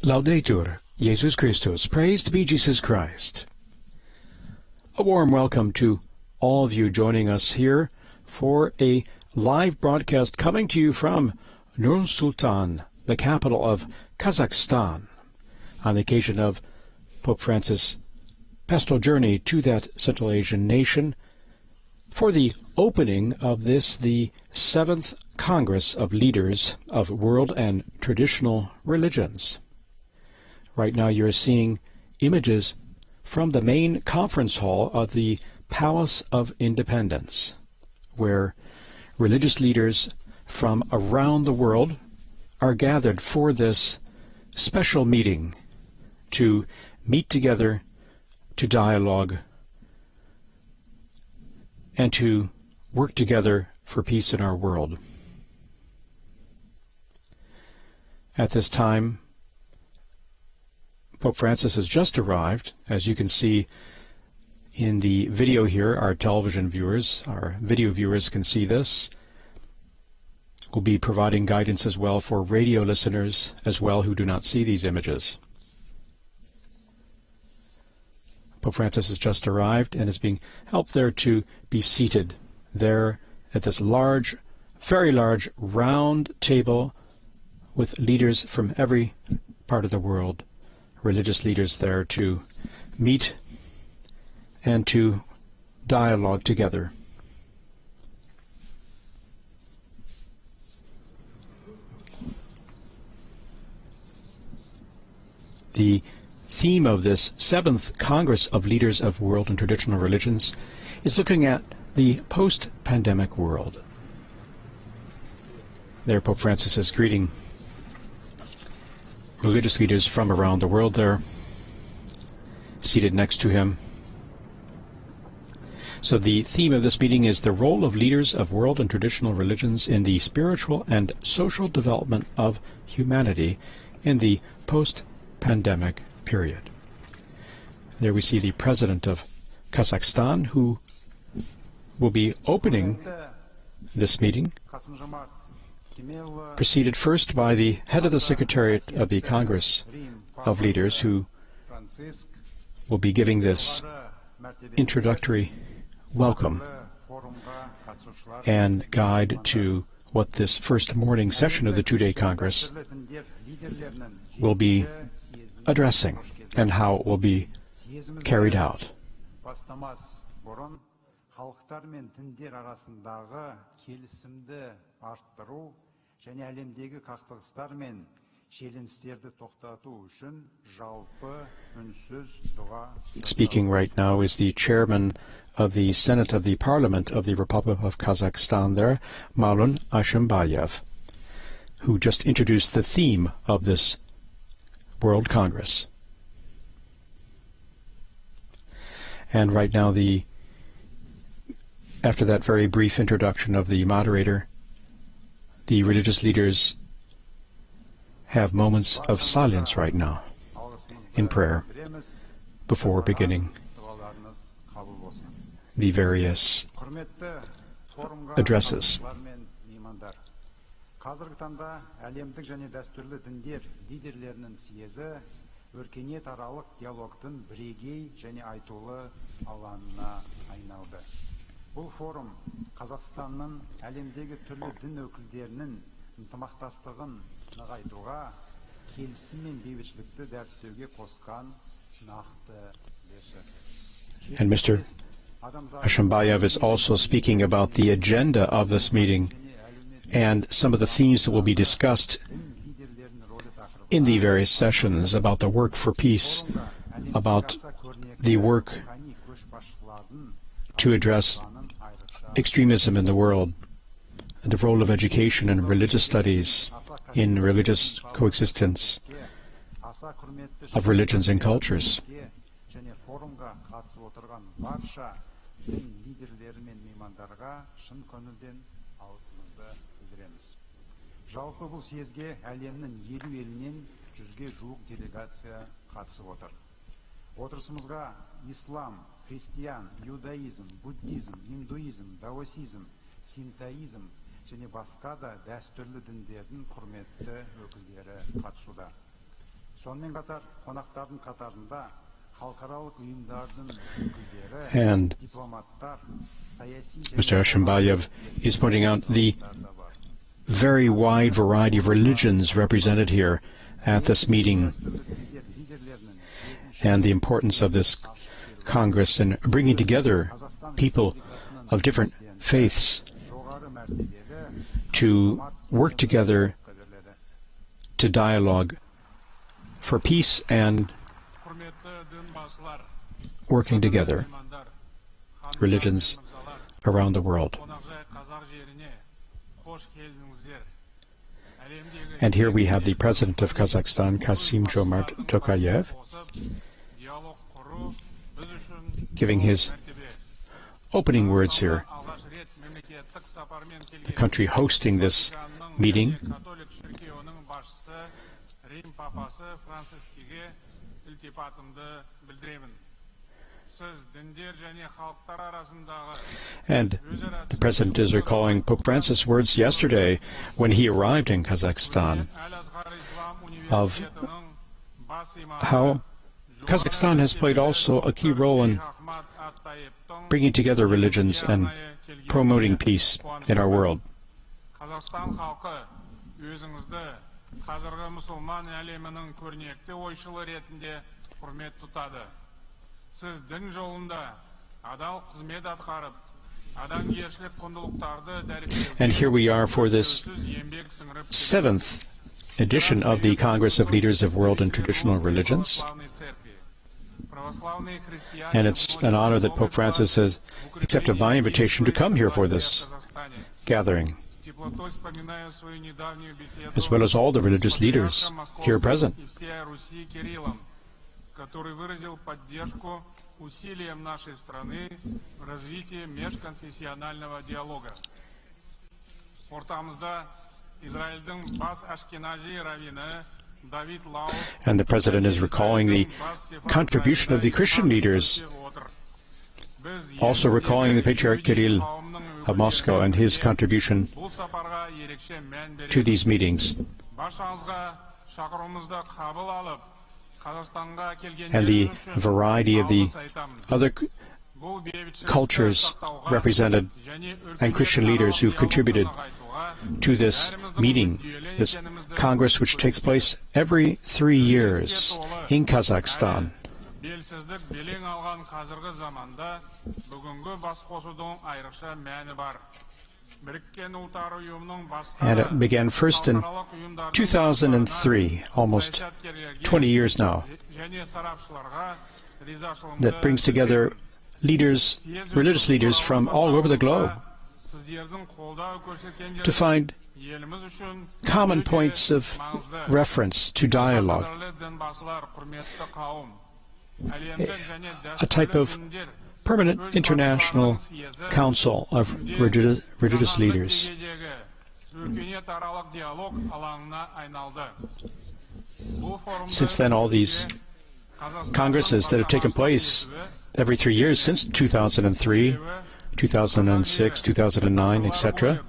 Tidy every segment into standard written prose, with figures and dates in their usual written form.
Laudetur Jesus Christus, praised be Jesus Christ. A warm welcome to all of you joining us here for a live broadcast coming to you from Nur Sultan, the capital of Kazakhstan, on the occasion of Pope Francis' pastoral journey to that Central Asian nation for the opening of the 7th Congress of Leaders of World and Traditional Religions. Right now you're seeing images from the main conference hall of the Palace of Independence, where religious leaders from around the world are gathered for this special meeting to meet together, to dialogue, and to work together for peace in our world. At this time, Pope Francis has just arrived. As you can see in the video here, our television viewers, our video viewers can see this. We'll be providing guidance as well for radio listeners as well who do not see these images. Pope Francis has just arrived and is being helped there to be seated there at this large, very large, round table with leaders from every part of the world, religious leaders there to meet and to dialogue together. The theme of this 7th Congress of Leaders of World and Traditional Religions is looking at the post-pandemic world. There Pope Francis is greeting religious leaders from around the world there, seated next to him. So the theme of this meeting is the role of leaders of world and traditional religions in the spiritual and social development of humanity in the post-pandemic period. There we see the President of Kazakhstan, who will be opening this meeting, preceded first by the head of the Secretariat of the Congress of Leaders, who will be giving this introductory welcome and guide to what this first morning session of the two-day Congress will be addressing and how it will be carried out. және әлемдегі қақтығыстар мен шиеленістерді тоқтату үшін жалпы үнсіз дұға. Speaking right now is the chairman of the Senate of the Parliament of the Republic of Kazakhstan there, Maulon Ashimbayev, who just introduced the theme of this World Congress. And right now, after that very brief introduction of the moderator, the religious leaders have moments of silence right now in prayer before beginning the various addresses. Қазіргі таңда әлемдік және дәстүрлі діндер лидерлерінің съезі өркениетаралық диалогтың бірегей және айтулы алаңына айналды. Бұл форум Қазақстанның әлемдегі түрлі дін өкілдерінің ынтымақтастығын нығайтуға, келісім мен бейбітшілікті дәріптеуге қосқан нақты үлесі. And Mr. Ashimbayev is also speaking about the agenda of this meeting and some of the themes that will be discussed in the various sessions about the work for peace, about the work to address extremism in the world, the role of education and religious studies in religious coexistence of religions and cultures. Жалпы бұл съезге әлемнің 50 елінен 100-ге жуық делегация қатысып отыр. Отырысымызға ислам, христиан, иудаизм, буддизм, индуизм, даосизм, синтоизм және басқа да дәстүрлі діндердің құрметті өкілдері қатысуда. Сонымен қатар қонақтардың қатарында халықаралық ұйымдардың өкілдері, And дипломаттар, саяси Mr. Ashimbayev is pointing out the very wide variety of religions represented here at this meeting and the importance of this Congress in bringing together people of different faiths to work together to dialogue for peace and working together, religions around the world. And here we have the President of Kazakhstan, Kassym-Jomart Tokayev, giving his opening words here. The country hosting this meeting. And the President is recalling Pope Francis' words yesterday when he arrived in Kazakhstan of how Kazakhstan has played also a key role in bringing together religions and promoting peace in our world. And here we are for this 7th edition of the Congress of Leaders of World and Traditional Religions. And it's an honor that Pope Francis has accepted my invitation to come here for this gathering, as well as all the religious leaders here present. который выразил поддержку усилиям нашей страны в развитии межконфессионального диалога. Ортамызда Израильдің бас ашкенази раввины Давид Лау. And the President is recalling the contribution of the Christian leaders, also recalling the Patriarch Kirill of Moscow and his contribution to these meetings. And the variety of the other cultures represented and Christian leaders who've contributed to this meeting, this Congress which takes place every 3 years in Kazakhstan. And it began first in 2003, almost 20 years now, that brings together leaders, religious leaders from all over the globe to find common points of reference to dialogue, a type of permanent international council of religious leaders. Since then, all these congresses that have taken place every 3 years since 2003, 2006, 2009, etc.,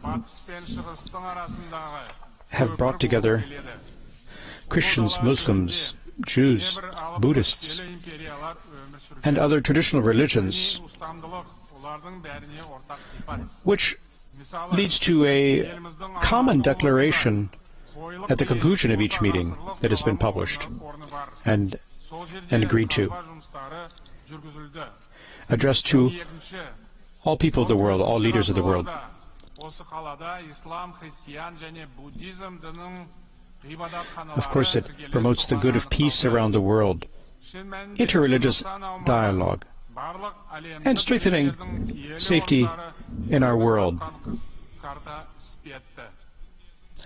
have brought together Christians, Muslims, Jews, Buddhists, and other traditional religions, which leads to a common declaration at the conclusion of each meeting that has been published and agreed to, addressed to all people of the world, all leaders of the world. Of course, it promotes the good of peace around the world, interreligious dialogue, and strengthening safety in our world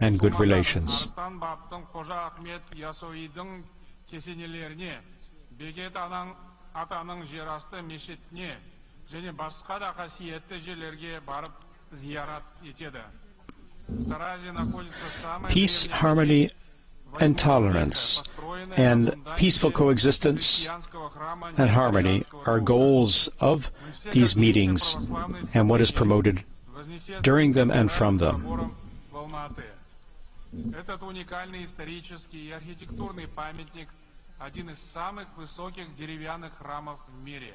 and good relations. Peace, harmony, and tolerance, and peaceful coexistence and harmony are goals of these meetings and what is promoted during them and from them. Этот уникальный исторический и архитектурный памятник – один из самых высоких деревянных храмов в мире.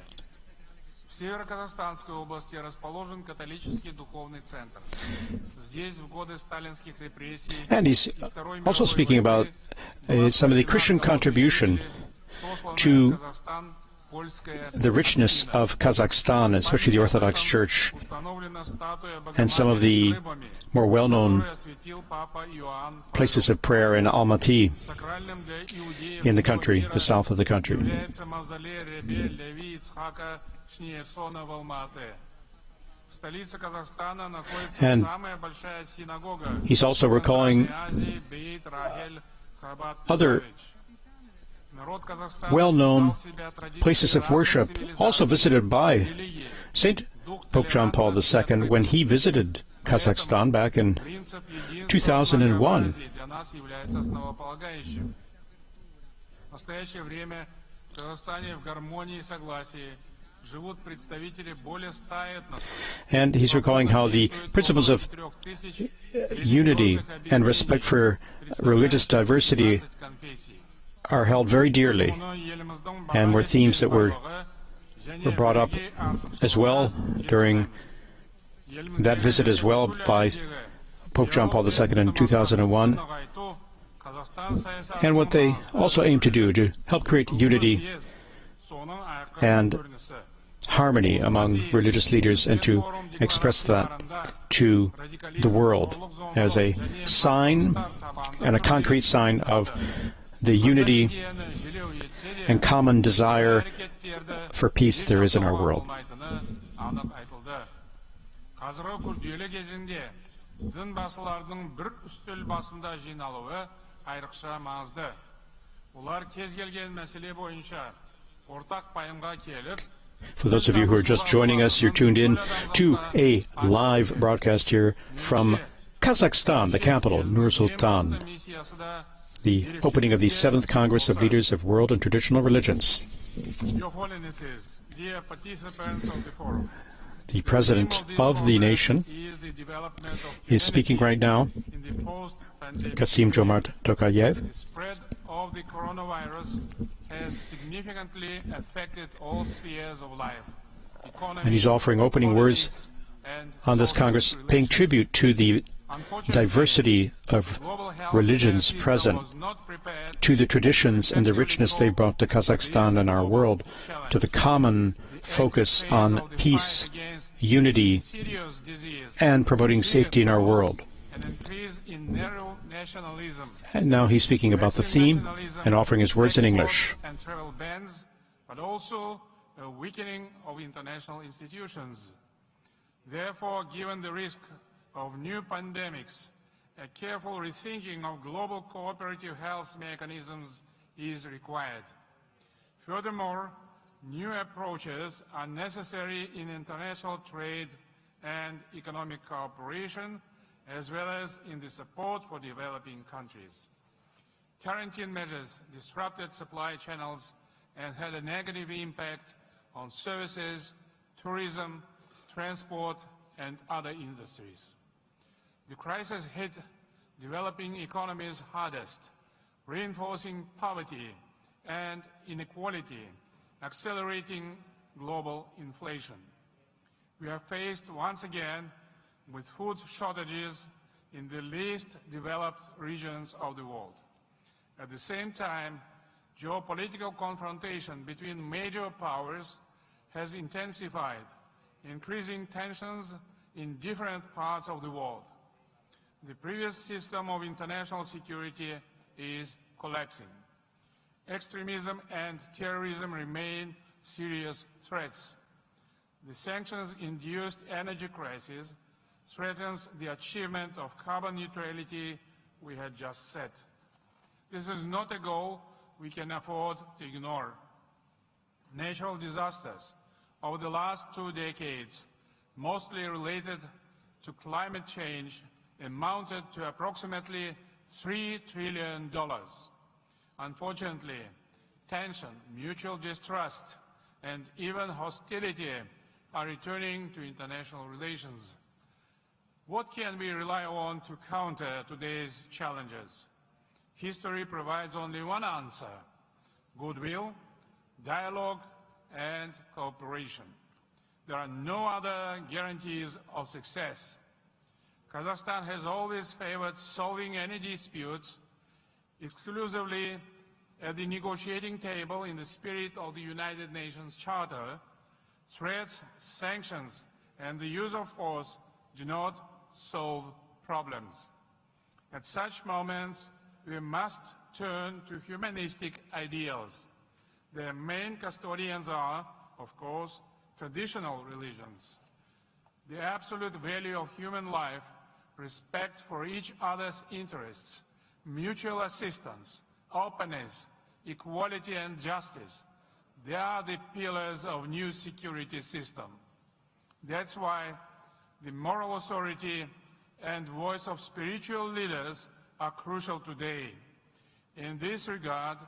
В Северо-Казахстанской области расположен католический духовный центр. Здесь в годы сталинских репрессий And he's и Второй also мировой speaking about войны some of the Christian contribution to the richness of Kazakhstan, especially the Orthodox Church, and some of the more well-known places of prayer in Almaty in the country, the south of the country. And he's also recalling other well-known places of worship, also visited by St. Pope John Paul II when he visited Kazakhstan back in 2001. And he's recalling how the principles of unity and respect for religious diversity are held very dearly, and were themes that were brought up as well during that visit as well by Pope John Paul II in 2001, and what they also aim to do to help create unity and harmony among religious leaders and to express that to the world as a sign and a concrete sign of the unity and common desire for peace there is in our world. For those of you who are just joining us, you're tuned in to a live broadcast here from Kazakhstan, the capital, Nur-Sultan, the opening of the 7th Congress of Leaders of World and Traditional Religions. Your Holiness, dear participants of the forum, the President of the nation is speaking right now, Kassym-Jomart Tokayev. The spread of the coronavirus has significantly affected all spheres of life, economy, and he's offering opening words on this Congress, paying tribute to the diversity of religions present, to the traditions and the richness they brought to Kazakhstan and our world, to the common focus on peace, unity, and promoting safety in our world. And now he's speaking about the theme and offering his words in English. And travel bans, but also a weakening of international institutions. Therefore, given the risk of new pandemics, a careful rethinking of global cooperative health mechanisms is required. Furthermore, new approaches are necessary in international trade and economic cooperation, as well as in the support for developing countries. Quarantine measures disrupted supply channels and had a negative impact on services, tourism, transport, and other industries. The crisis hit developing economies hardest, reinforcing poverty and inequality, accelerating global inflation. We are faced once again with food shortages in the least developed regions of the world. At the same time, geopolitical confrontation between major powers has intensified, increasing tensions in different parts of the world. The previous system of international security is collapsing. Extremism and terrorism remain serious threats. The sanctions-induced energy crisis threatens the achievement of carbon neutrality we had just set. This is not a goal we can afford to ignore. Natural disasters over the last 2 decades, mostly related to climate change, amounted to approximately $3 trillion. Unfortunately, tension, mutual distrust, and even hostility are returning to international relations. What can we rely on to counter today's challenges? History provides only one answer: goodwill, dialogue, and cooperation. There are no other guarantees of success. Kazakhstan has always favored solving any disputes exclusively at the negotiating table in the spirit of the United Nations Charter. Threats, sanctions, and the use of force do not solve problems. At such moments, we must turn to humanistic ideals. Their main custodians are, of course, traditional religions. The absolute value of human life, respect for each other's interests, mutual assistance, openness, equality and justice, they are the pillars of new security system. That's why the moral authority and voice of spiritual leaders are crucial today. In this regard,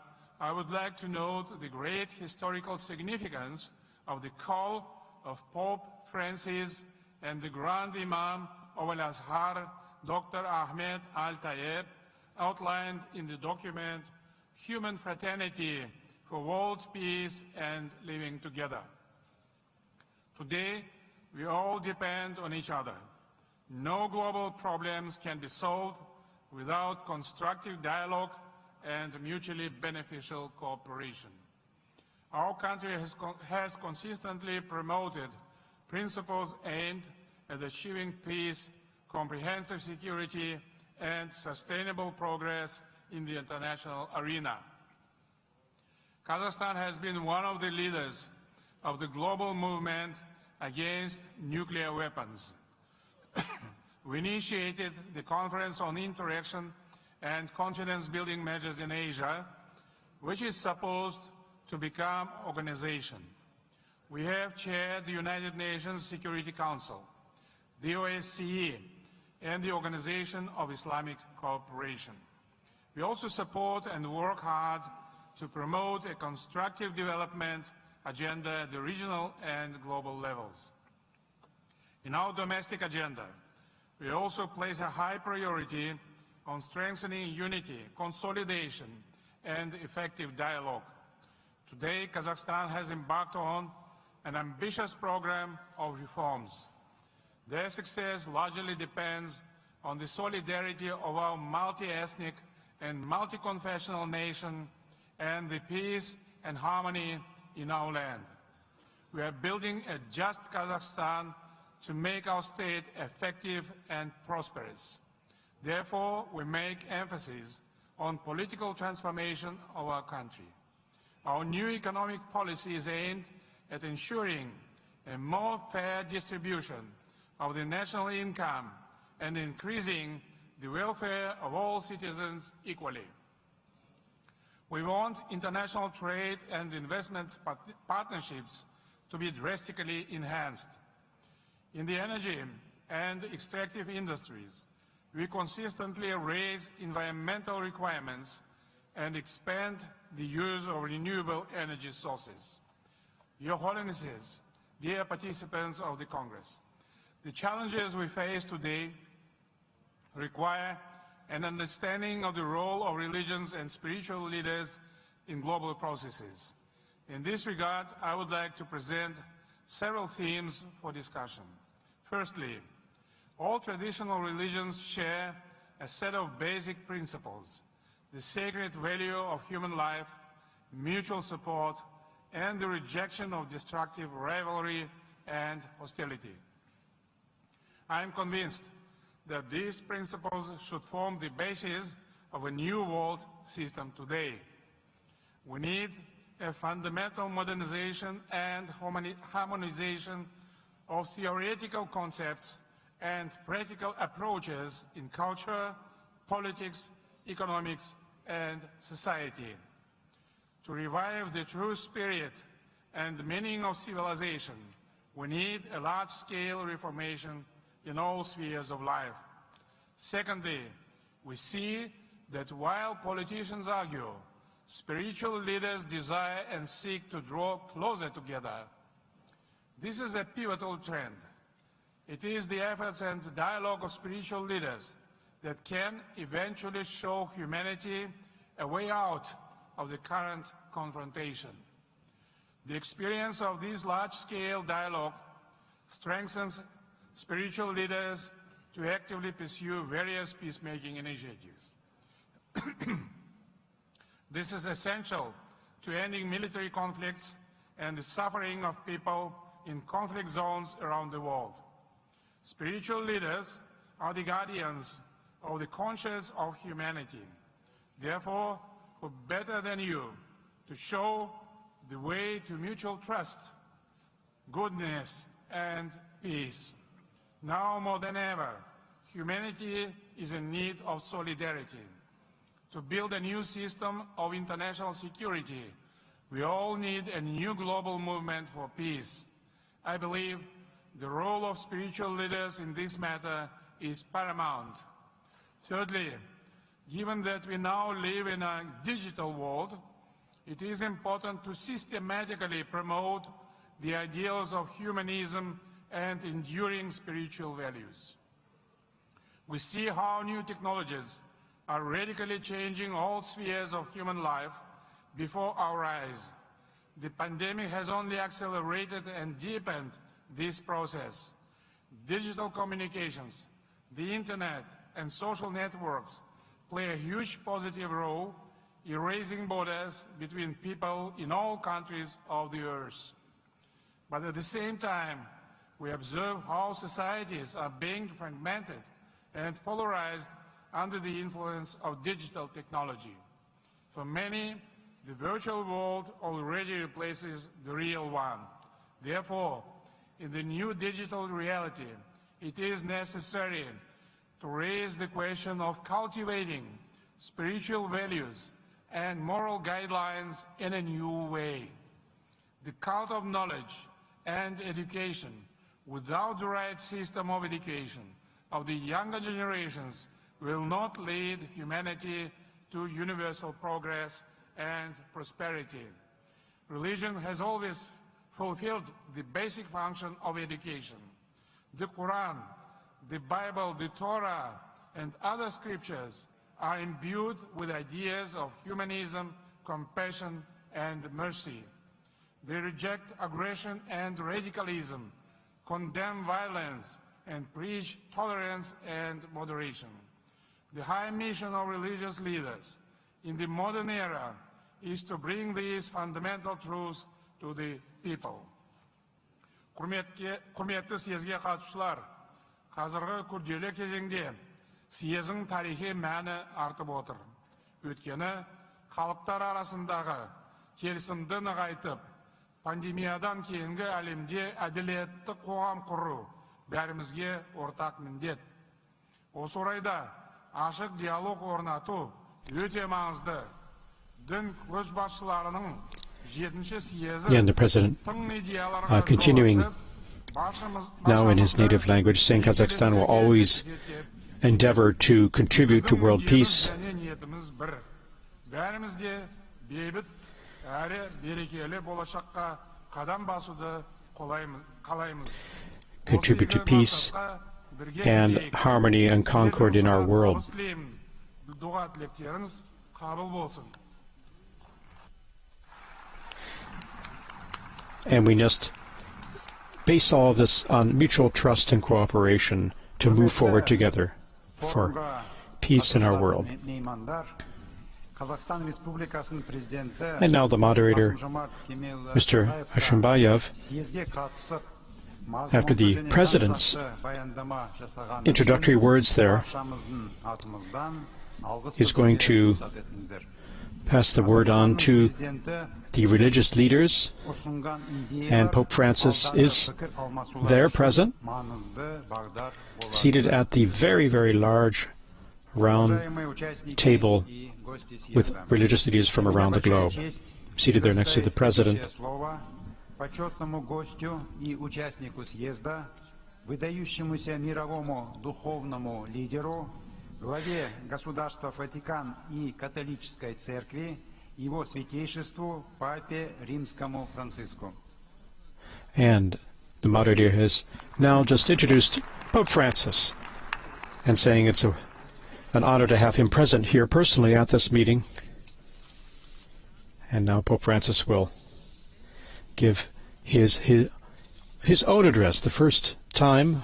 I would like to note the great historical significance of the call of Pope Francis and the Grand Imam of Al-Azhar, Dr. Ahmed Al-Tayeb, outlined in the document Human Fraternity for World Peace and Living Together. Today, we all depend on each other. No global problems can be solved without constructive dialogue and mutually beneficial cooperation. Our country has consistently promoted principles aimed at achieving peace, comprehensive security, and sustainable progress in the international arena. Kazakhstan has been one of the leaders of the global movement against nuclear weapons. We initiated the Conference on Interaction and Confidence-Building Measures in Asia, which is supposed to become an organization. We have chaired the United Nations Security Council, the OSCE, and the Organization of Islamic Cooperation. We also support and work hard to promote a constructive development agenda at the regional and global levels. In our domestic agenda, we also place a high priority on strengthening unity, consolidation, and effective dialogue. Today, Kazakhstan has embarked on an ambitious program of reforms. Their success largely depends on the solidarity of our multi-ethnic and multi-confessional nation and the peace and harmony in our land. We are building a just Kazakhstan to make our state effective and prosperous. Therefore, we make emphasis on political transformation of our country. Our new economic policy is aimed at ensuring a more fair distribution of the national income and increasing the welfare of all citizens equally. We want international trade and investment partnerships to be drastically enhanced. In the energy and extractive industries, we consistently raise environmental requirements and expand the use of renewable energy sources. Your Holiness, dear participants of the Congress, the challenges we face today require an understanding of the role of religions and spiritual leaders in global processes. In this regard, I would like to present several themes for discussion. Firstly, all traditional religions share a set of basic principles: the sacred value of human life, mutual support, and the rejection of destructive rivalry and hostility. I am convinced that these principles should form the basis of a new world system today. We need a fundamental modernization and harmonization of theoretical concepts and practical approaches in culture, politics, economics, and society. To revive the true spirit and meaning of civilization, we need a large-scale reformation in all spheres of life. Secondly, we see that while politicians argue, spiritual leaders desire and seek to draw closer together. This is a pivotal trend. It is the efforts and dialogue of spiritual leaders that can eventually show humanity a way out of the current confrontation. The experience of this large-scale dialogue strengthens spiritual leaders to actively pursue various peacemaking initiatives. This is essential to ending military conflicts and the suffering of people in conflict zones around the world. Spiritual leaders are the guardians of the conscience of humanity. Therefore, who better than you to show the way to mutual trust, goodness, and peace. Now more than ever, humanity is in need of solidarity. To build a new system of international security, we all need a new global movement for peace. I believe the role of spiritual leaders in this matter is paramount. Thirdly, given that we now live in a digital world, it is important to systematically promote the ideals of humanism and enduring spiritual values. We see how new technologies are radically changing all spheres of human life before our eyes. The pandemic has only accelerated and deepened this process. Digital communications, the internet, and social networks play a huge positive role erasing borders between people in all countries of the earth. But at the same time, we observe how societies are being fragmented and polarized under the influence of digital technology. For many, the virtual world already replaces the real one. Therefore, in the new digital reality, it is necessary to raise the question of cultivating spiritual values and moral guidelines in a new way. The cult of knowledge and education without the right system of education of the younger generations will not lead humanity to universal progress and prosperity. Religion has always fulfilled the basic function of education. The Quran, the Bible, the Torah, and other scriptures are imbued with ideas of humanism, compassion, and mercy. They reject aggression and radicalism, condemn violence, and preach tolerance and moderation. The high mission of religious leaders in the modern era is to bring these fundamental truths to the people. Құрметті съезге қатысушылар, қазіргі күрделі кезеңде съездің тарихи мәні артып отыр. Өйткені халықтар арасындағы келісімді нығайтып, пандемиядан кейінгі әлемде әділетті қоғам құру бәрімізге ортақ міндет. Осы орайда ашық диалог орнату өте маңызды. Дін көшбасшыларының 7-ші съезі And the President, continuing now in his native language, saying Kazakhstan will always endeavor to contribute to world peace, contribute to peace and harmony and concord in our world. And we must base all of this on mutual trust and cooperation to move forward together for peace in our world. And now the moderator, Mr. Ashimbayev, after the President's introductory words there, is going to pass the word on to the religious leaders, and Pope Francis is there present, seated at the very, very large round table with religious leaders from around the globe, seated there next to the President. Почетному гостю и участнику съезда, выдающемуся мировому духовному лидеру, главе государства Ватикан и католической церкви, его святейшеству Папе Римскому Франциску. And The moderator has now just introduced Pope Francis and saying it's an honor to have him present here personally at this meeting. And now Pope Francis will give his own address, the first time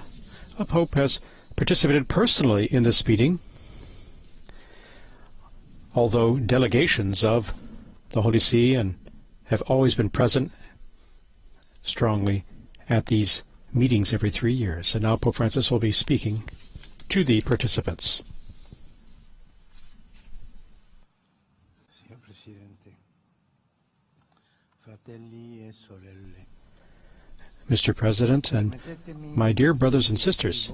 a Pope has participated personally in this meeting, although delegations of the Holy See and have always been present strongly at these meetings every 3 years. And now Pope Francis will be speaking to the participants. Signor Presidente, fratelli e sorelle, Mr. President and my dear brothers and sisters,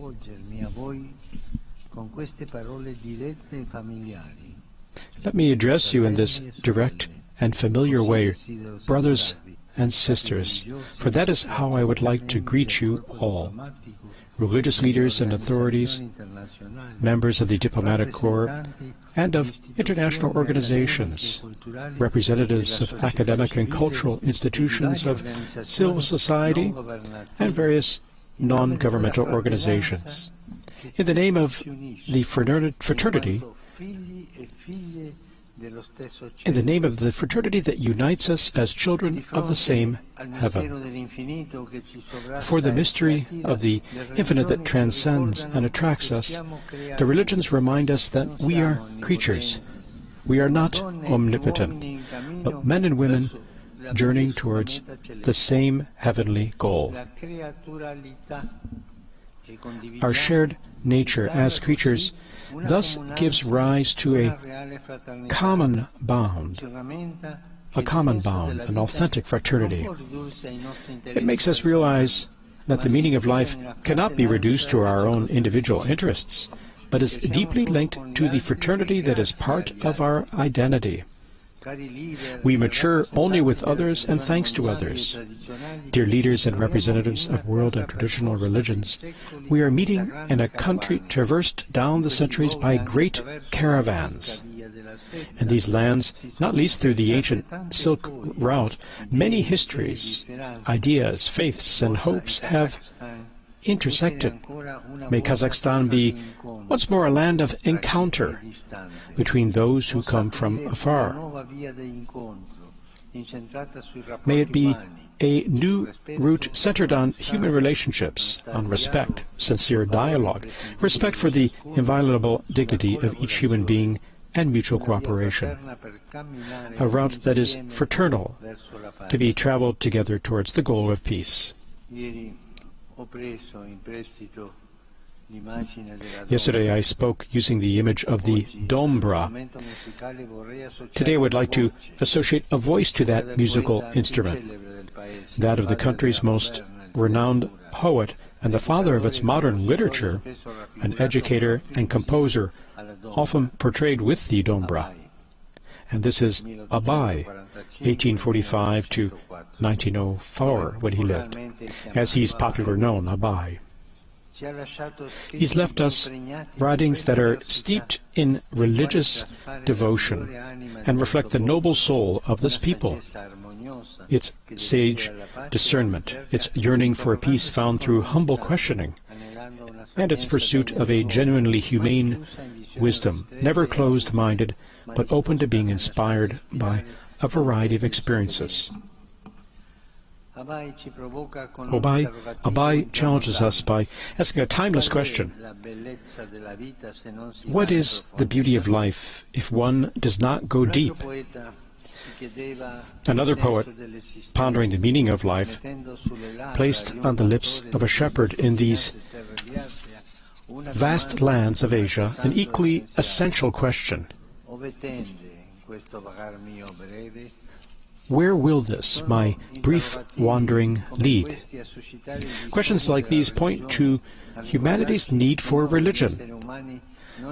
let me address you in this direct and familiar way, brothers and sisters, for that is how I would like to greet you all, religious leaders and authorities, members of the diplomatic corps, and of international organizations, representatives of academic and cultural institutions, of civil society, and various non-governmental organizations. In the name of the fraternity, that unites us as children of the same heaven, for the mystery of the infinite that transcends and attracts us, the religions remind us that we are creatures. We are not omnipotent, but men and women journeying towards the same heavenly goal. Our shared nature as creatures thus gives rise to a common bond, an authentic fraternity. It makes us realize that the meaning of life cannot be reduced to our own individual interests, but is deeply linked to the fraternity that is part of our identity. We mature only with others and thanks to others. Dear leaders and representatives of world and traditional religions, we are meeting in a country traversed down the centuries by great caravans. In these lands, not least through the ancient Silk Route, many histories, ideas, faiths, and hopes have intersected. May Kazakhstan be once more a land of encounter between those who come from afar. May it be a new route centered on human relationships, on respect, sincere dialogue, respect for the inviolable dignity of each human being, and mutual cooperation. A route that is fraternal, to be traveled together towards the goal of peace. Yesterday I spoke using the image of the dombra. Today I would like to associate a voice to that musical instrument, that of the country's most renowned poet and the father of its modern literature, an educator and composer, often portrayed with the dombra. And this is Abai, 1845 to 1904, when he lived, as he's popularly known, Abai. He's left us writings that are steeped in religious devotion and reflect the noble soul of this people, its sage discernment, its yearning for a peace found through humble questioning, and its pursuit of a genuinely humane wisdom, never closed-minded, but open to being inspired by a variety of experiences. Abai challenges us by asking a timeless question. What is the beauty of life if one does not go deep? Another poet, pondering the meaning of life, placed on the lips of a shepherd in these vast lands of Asia an equally essential question. Where will this, my brief wandering, lead? Questions like these point to humanity's need for religion.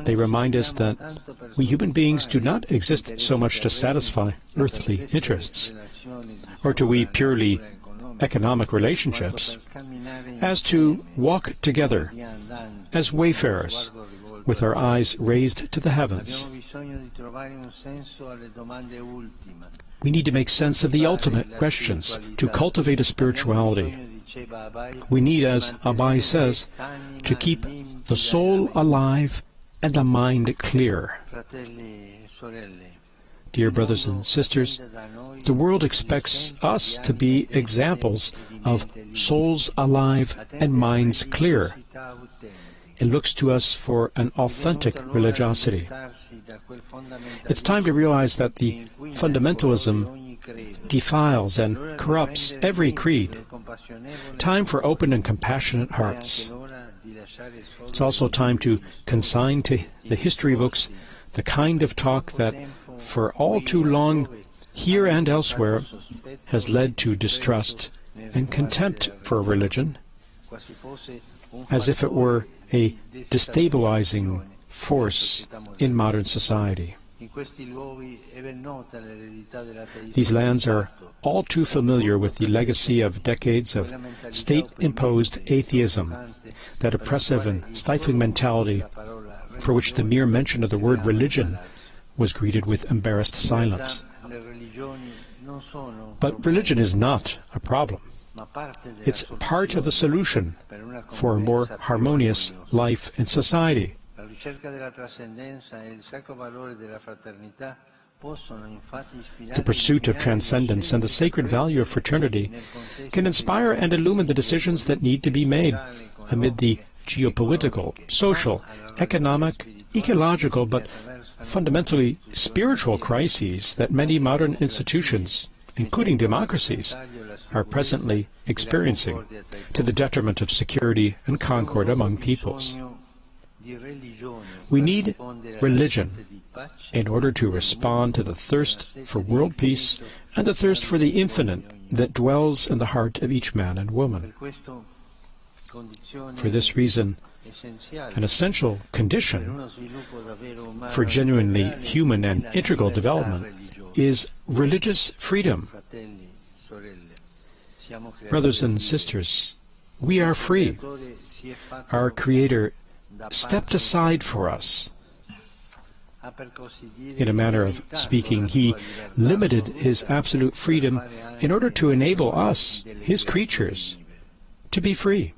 They remind us that we human beings do not exist so much to satisfy earthly interests, or to weave purely economic relationships, as to walk together as wayfarers, with our eyes raised to the heavens. We need to make sense of the ultimate questions, to cultivate a spirituality We need, as Abai says, to keep the soul alive and the mind clear. Dear brothers and sisters, the world expects us to be examples of souls alive and minds clear. It looks to us for an authentic religiosity. It's time to realize that the fundamentalism defiles and corrupts every creed. Time for open and compassionate hearts. It's also time to consign to the history books the kind of talk that, for all too long, here and elsewhere, has led to distrust and contempt for religion, as if it were a destabilizing force in modern society. These lands are all too familiar with the legacy of decades of state-imposed atheism, that oppressive and stifling mentality for which the mere mention of the word religion was greeted with embarrassed silence. But religion is not a problem. It's part of the solution for a more harmonious life in society. The pursuit of transcendence and the sacred value of fraternity can inspire and illumine the decisions that need to be made amid the geopolitical, social, economic, ecological, but fundamentally spiritual crises that many modern institutions, including democracies, are presently experiencing, to the detriment of security and concord among peoples. We need religion in order to respond to the thirst for world peace and the thirst for the infinite that dwells in the heart of each man and woman. For this reason, an essential condition for genuinely human and integral development is religious freedom. Brothers and sisters, we are free. Our Creator stepped aside for us. In a manner of speaking, He limited His absolute freedom in order to enable us, His creatures, to be free.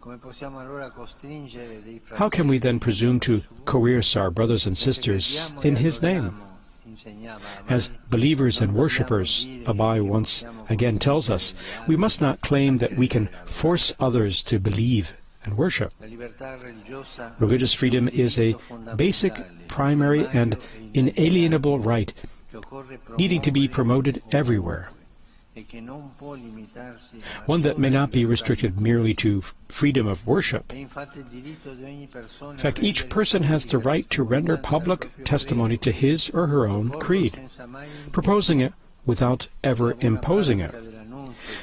How can we then presume to coerce our brothers and sisters in His name? As believers and worshippers, Abai once again tells us, we must not claim that we can force others to believe and worship. Religious freedom is a basic, primary, and inalienable right needing to be promoted everywhere. One that may not be restricted merely to freedom of worship. In fact, each person has the right to render public testimony to his or her own creed, proposing it without ever imposing it.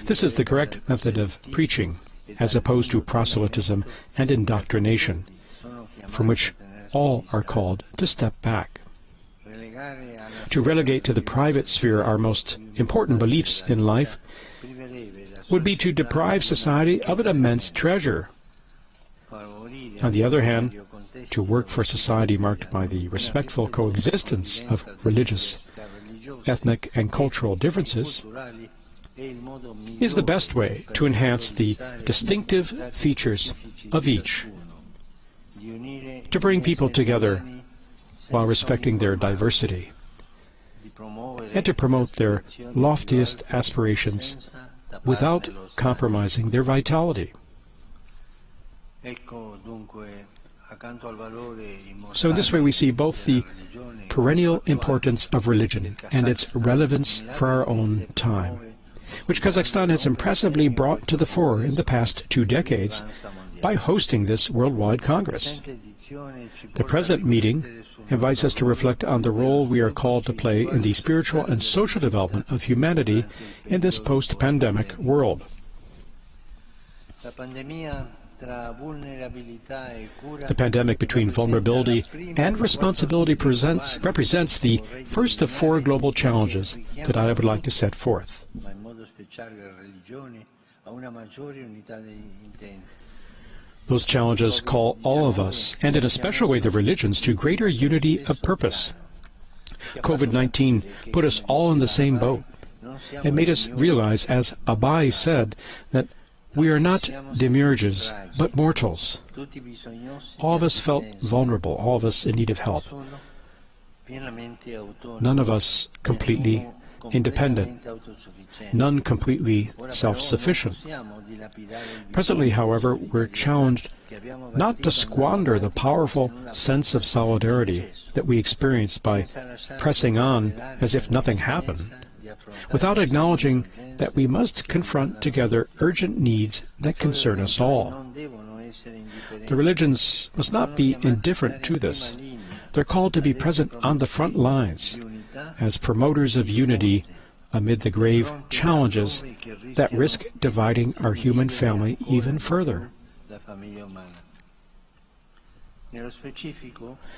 This is the correct method of preaching, as opposed to proselytism and indoctrination, from which all are called to step back. To relegate to the private sphere our most important beliefs in life would be to deprive society of an immense treasure. On the other hand, to work for a society marked by the respectful coexistence of religious, ethnic, and cultural differences is the best way to enhance the distinctive features of each, to bring people together while respecting their diversity, and to promote their loftiest aspirations without compromising their vitality. So in this way we see both the perennial importance of religion and its relevance for our own time, which Kazakhstan has impressively brought to the fore in the past 2 decades by hosting this worldwide Congress. The present meeting invites us to reflect on the role we are called to play in the spiritual and social development of humanity in this post-pandemic world. The pandemic between vulnerability and responsibility represents the first of 4 global challenges that I would like to set forth. Those challenges call all of us, and in a special way the religions, to greater unity of purpose. COVID-19 put us all in the same boat. It made us realize, as Abai said, that We are not demiurges, but mortals. All of us felt vulnerable, all of us in need of help. None of us completely independent, none completely self-sufficient. Presently, however, we're challenged not to squander the powerful sense of solidarity that we experience by pressing on as if nothing happened, without acknowledging that we must confront together urgent needs that concern us all. The religions must not be indifferent to this. They're called to be present on the front lines as promoters of unity amid the grave challenges that risk dividing our human family even further.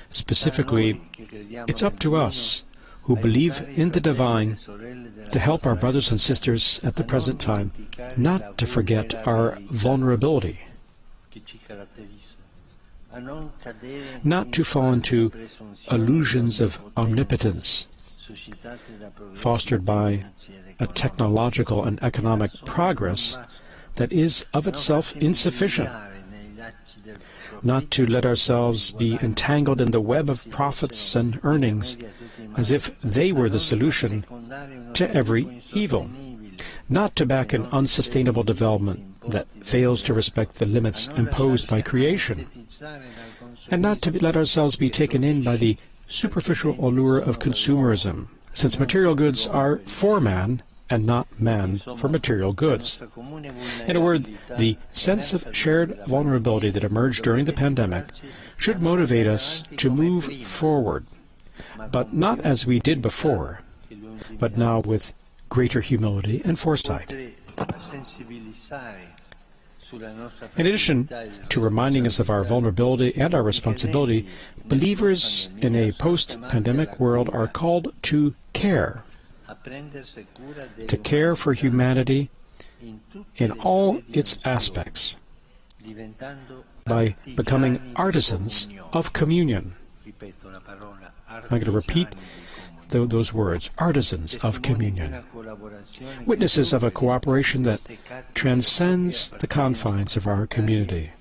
Specifically, it's up to us who believe in the divine to help our brothers and sisters at the present time not to forget our vulnerability, not to fall into illusions of omnipotence fostered by a technological and economic progress that is of itself insufficient, not to let ourselves be entangled in the web of profits and earnings as if they were the solution to every evil, not to back an unsustainable development that fails to respect the limits imposed by creation, and not to let ourselves be taken in by the superficial allure of consumerism, since material goods are for man and not man for material goods. In a word, the sense of shared vulnerability that emerged during the pandemic should motivate us to move forward, but not as we did before, but now with greater humility and foresight. In addition to reminding us of our vulnerability and our responsibility, believers in a post-pandemic world are called to care for humanity in all its aspects by becoming artisans of communion. I'm going to repeat those words, artisans of communion, witnesses of a cooperation that transcends the confines of our community,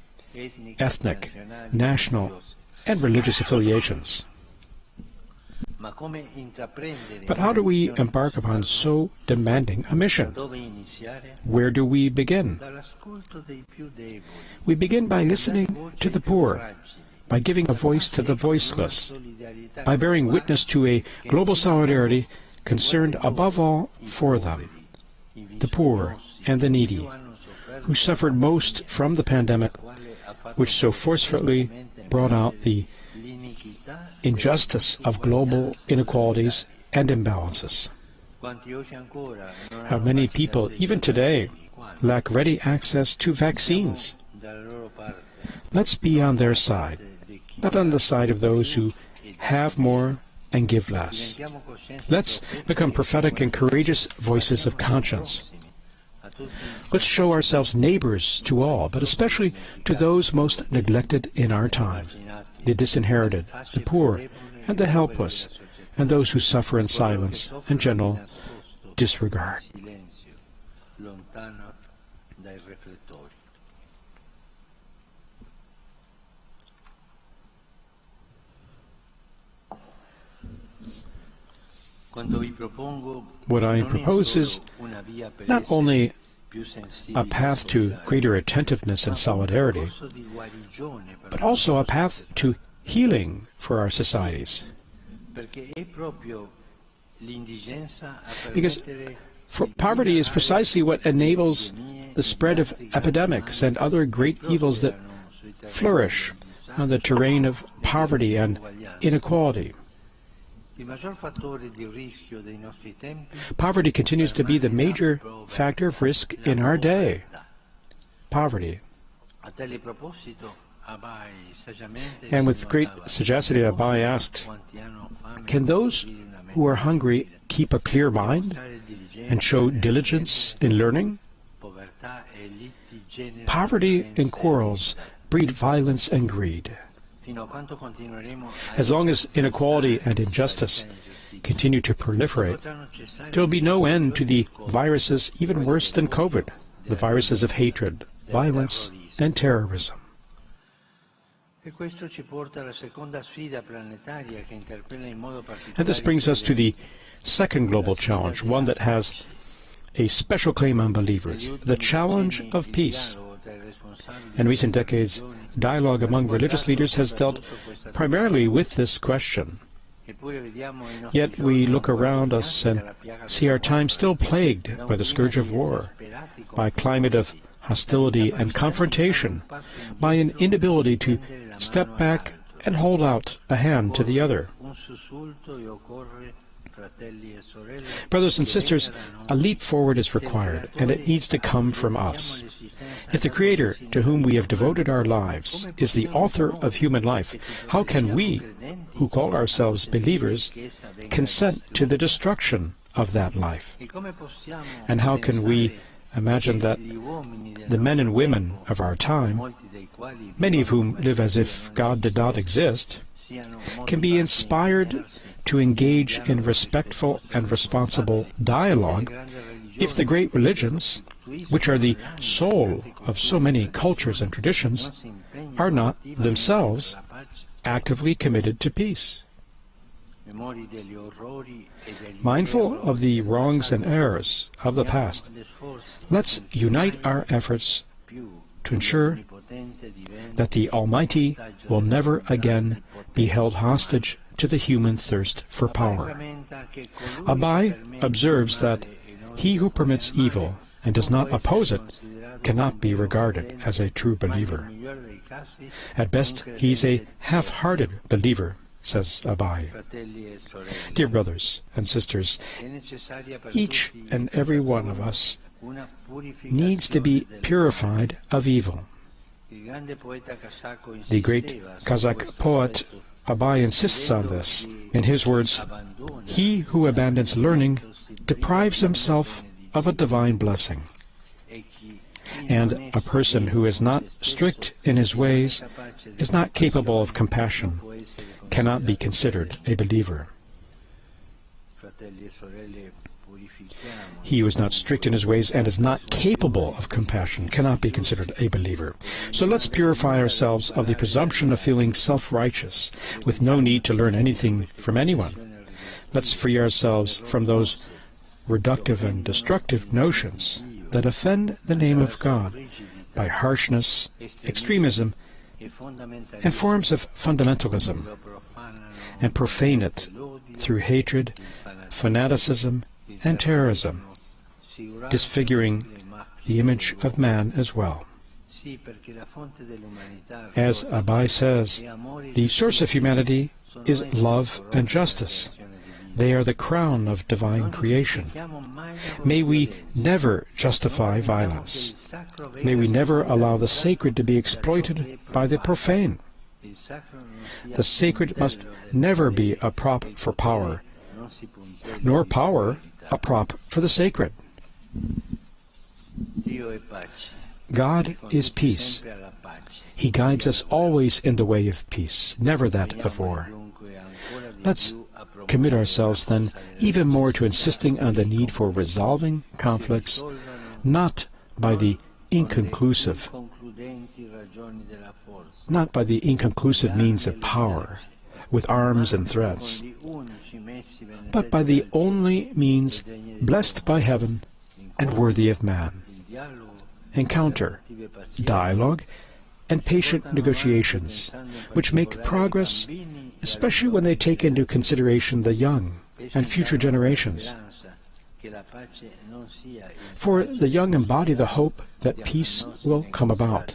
ethnic, national, and religious affiliations. But how do we embark upon so demanding a mission? Where do we begin? We begin by listening to the poor, by giving a voice to the voiceless, by bearing witness to a global solidarity concerned above all for them, the poor and the needy, who suffered most from the pandemic, which so forcefully brought out the injustice of global inequalities and imbalances. How many people, even today, lack ready access to vaccines? Let's be on their side, not on the side of those who have more and give less. Let's become prophetic and courageous voices of conscience. Let's show ourselves neighbors to all, but especially to those most neglected in our time, the disinherited, the poor, and the helpless, and those who suffer in silence and general disregard. What I propose is not only a path to greater attentiveness and solidarity, but also a path to healing for our societies. Because poverty is precisely what enables the spread of epidemics and other great evils that flourish on the terrain of poverty and inequality. Poverty continues to be the major factor of risk in our day. Poverty. And with great sagacity, Abai asked, can those who are hungry keep a clear mind and show diligence in learning? Poverty and quarrels breed violence and greed. As long as inequality and injustice continue to proliferate, there will be no end to the viruses even worse than COVID, the viruses of hatred, violence, and terrorism. And this brings us to the second global challenge, one that has a special claim on believers, the challenge of peace. In recent decades, dialogue among religious leaders has dealt primarily with this question. Yet we look around us and see our time still plagued by the scourge of war, by a climate of hostility and confrontation, by an inability to step back and hold out a hand to the other. Brothers and sisters, a leap forward is required, and it needs to come from us. If the Creator, to whom we have devoted our lives, is the author of human life, how can we, who call ourselves believers, consent to the destruction of that life? And how can we imagine that the men and women of our time, many of whom live as if God did not exist, can be inspired to engage in respectful and responsible dialogue if the great religions, which are the soul of so many cultures and traditions, are not themselves actively committed to peace? Mindful of the wrongs and errors of the past, let's unite our efforts to ensure that the Almighty will never again be held hostage to the human thirst for power. Abai observes that he who permits evil and does not oppose it cannot be regarded as a true believer. At best, he's a half-hearted believer, says Abai. Dear brothers and sisters, each and every one of us needs to be purified of evil. The great Kazakh poet Abai insists on this. In his words, "He who abandons learning deprives himself of a divine blessing. And a person who is not strict in his ways, is not capable of compassion, cannot be considered a believer." He who is not strict in his ways and is not capable of compassion cannot be considered a believer. So let's purify ourselves of the presumption of feeling self-righteous, with no need to learn anything from anyone. Let's free ourselves from those reductive and destructive notions that offend the name of God by harshness, extremism, and forms of fundamentalism, and profane it through hatred, fanaticism, and terrorism, disfiguring the image of man as well. As Abai says, the source of humanity is love and justice. They are the crown of divine creation. May we never justify violence. May we never allow the sacred to be exploited by the profane. The sacred must never be a prop for power, nor power a prop for the sacred. God is peace. He guides us always in the way of peace, never that of war. Let's commit ourselves then even more to insisting on the need for resolving conflicts, not by the inconclusive means of power, with arms and threats, but by the only means blessed by heaven and worthy of man. Encounter, dialogue, and patient negotiations, which make progress, especially when they take into consideration the young and future generations. For the young embody the hope that peace will come about,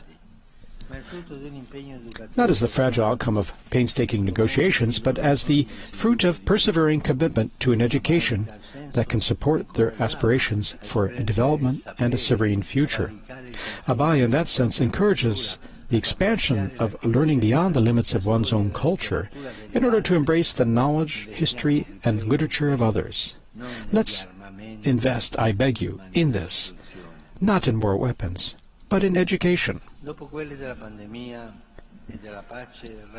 not as the fragile outcome of painstaking negotiations, but as the fruit of persevering commitment to an education that can support their aspirations for development and a serene future. Abai, in that sense, encourages the expansion of learning beyond the limits of one's own culture in order to embrace the knowledge, history, and literature of others. Let's invest, I beg you, in this, not in more weapons, but in education.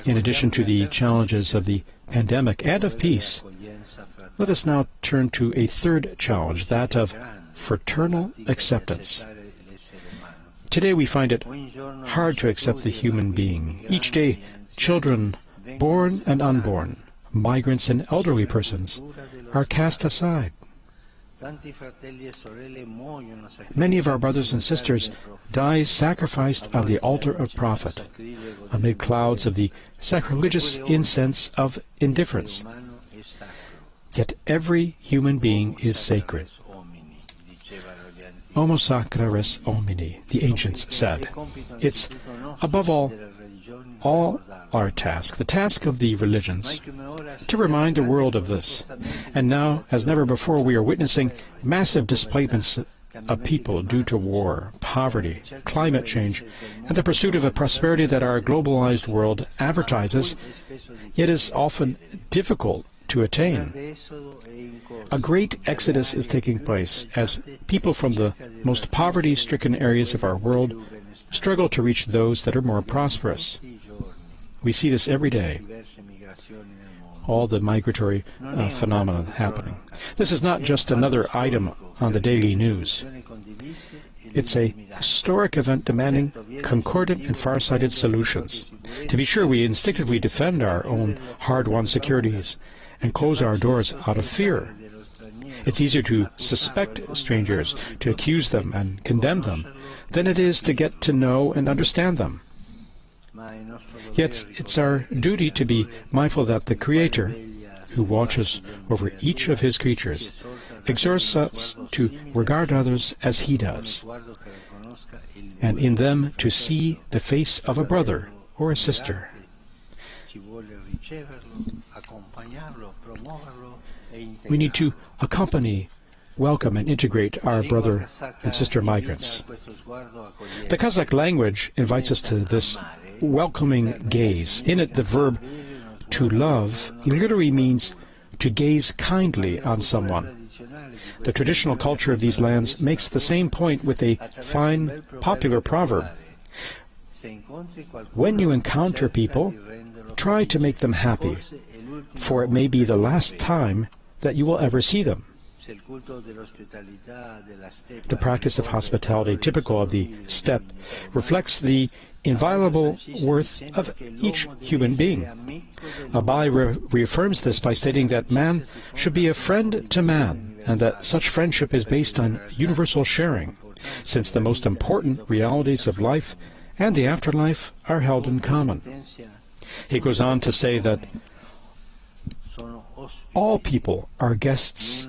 In addition to the challenges of the pandemic and of peace, let us now turn to a third challenge, that of fraternal acceptance. Today we find it hard to accept the human being. Each day, children, born and unborn, migrants and elderly persons, are cast aside. Many of our brothers and sisters die sacrificed on the altar of profit, amid clouds of the sacrilegious incense of indifference. Yet every human being is sacred. Homo sacra res homini, the ancients said. It's, above all our task, the task of the religions, to remind the world of this. And now, as never before, we are witnessing massive displacements of people due to war, poverty, climate change, and the pursuit of a prosperity that our globalized world advertises, yet is often difficult to attain. A great exodus is taking place as people from the most poverty-stricken areas of our world struggle to reach those that are more prosperous. We see this every day, all the migratory phenomena happening. This is not just another item on the daily news. It's a historic event demanding concordant and far-sighted solutions. To be sure, we instinctively defend our own hard-won securities and close our doors out of fear. It's easier to suspect strangers, to accuse them and condemn them, than it is to get to know and understand them. Yet it's our duty to be mindful that the Creator, who watches over each of His creatures, exhorts us to regard others as He does, and in them to see the face of a brother or a sister. We need to accompany, welcome, and integrate our brother and sister migrants. The Kazakh language invites us to this welcoming gaze. In it, the verb to love literally means to gaze kindly on someone. The traditional culture of these lands makes the same point with a fine, popular proverb. When you encounter people, try to make them happy, for it may be the last time that you will ever see them. The practice of hospitality, typical of the steppe, reflects the inviolable worth of each human being. Abai reaffirms this by stating that man should be a friend to man, and that such friendship is based on universal sharing, since the most important realities of life and the afterlife are held in common. He goes on to say that all people are guests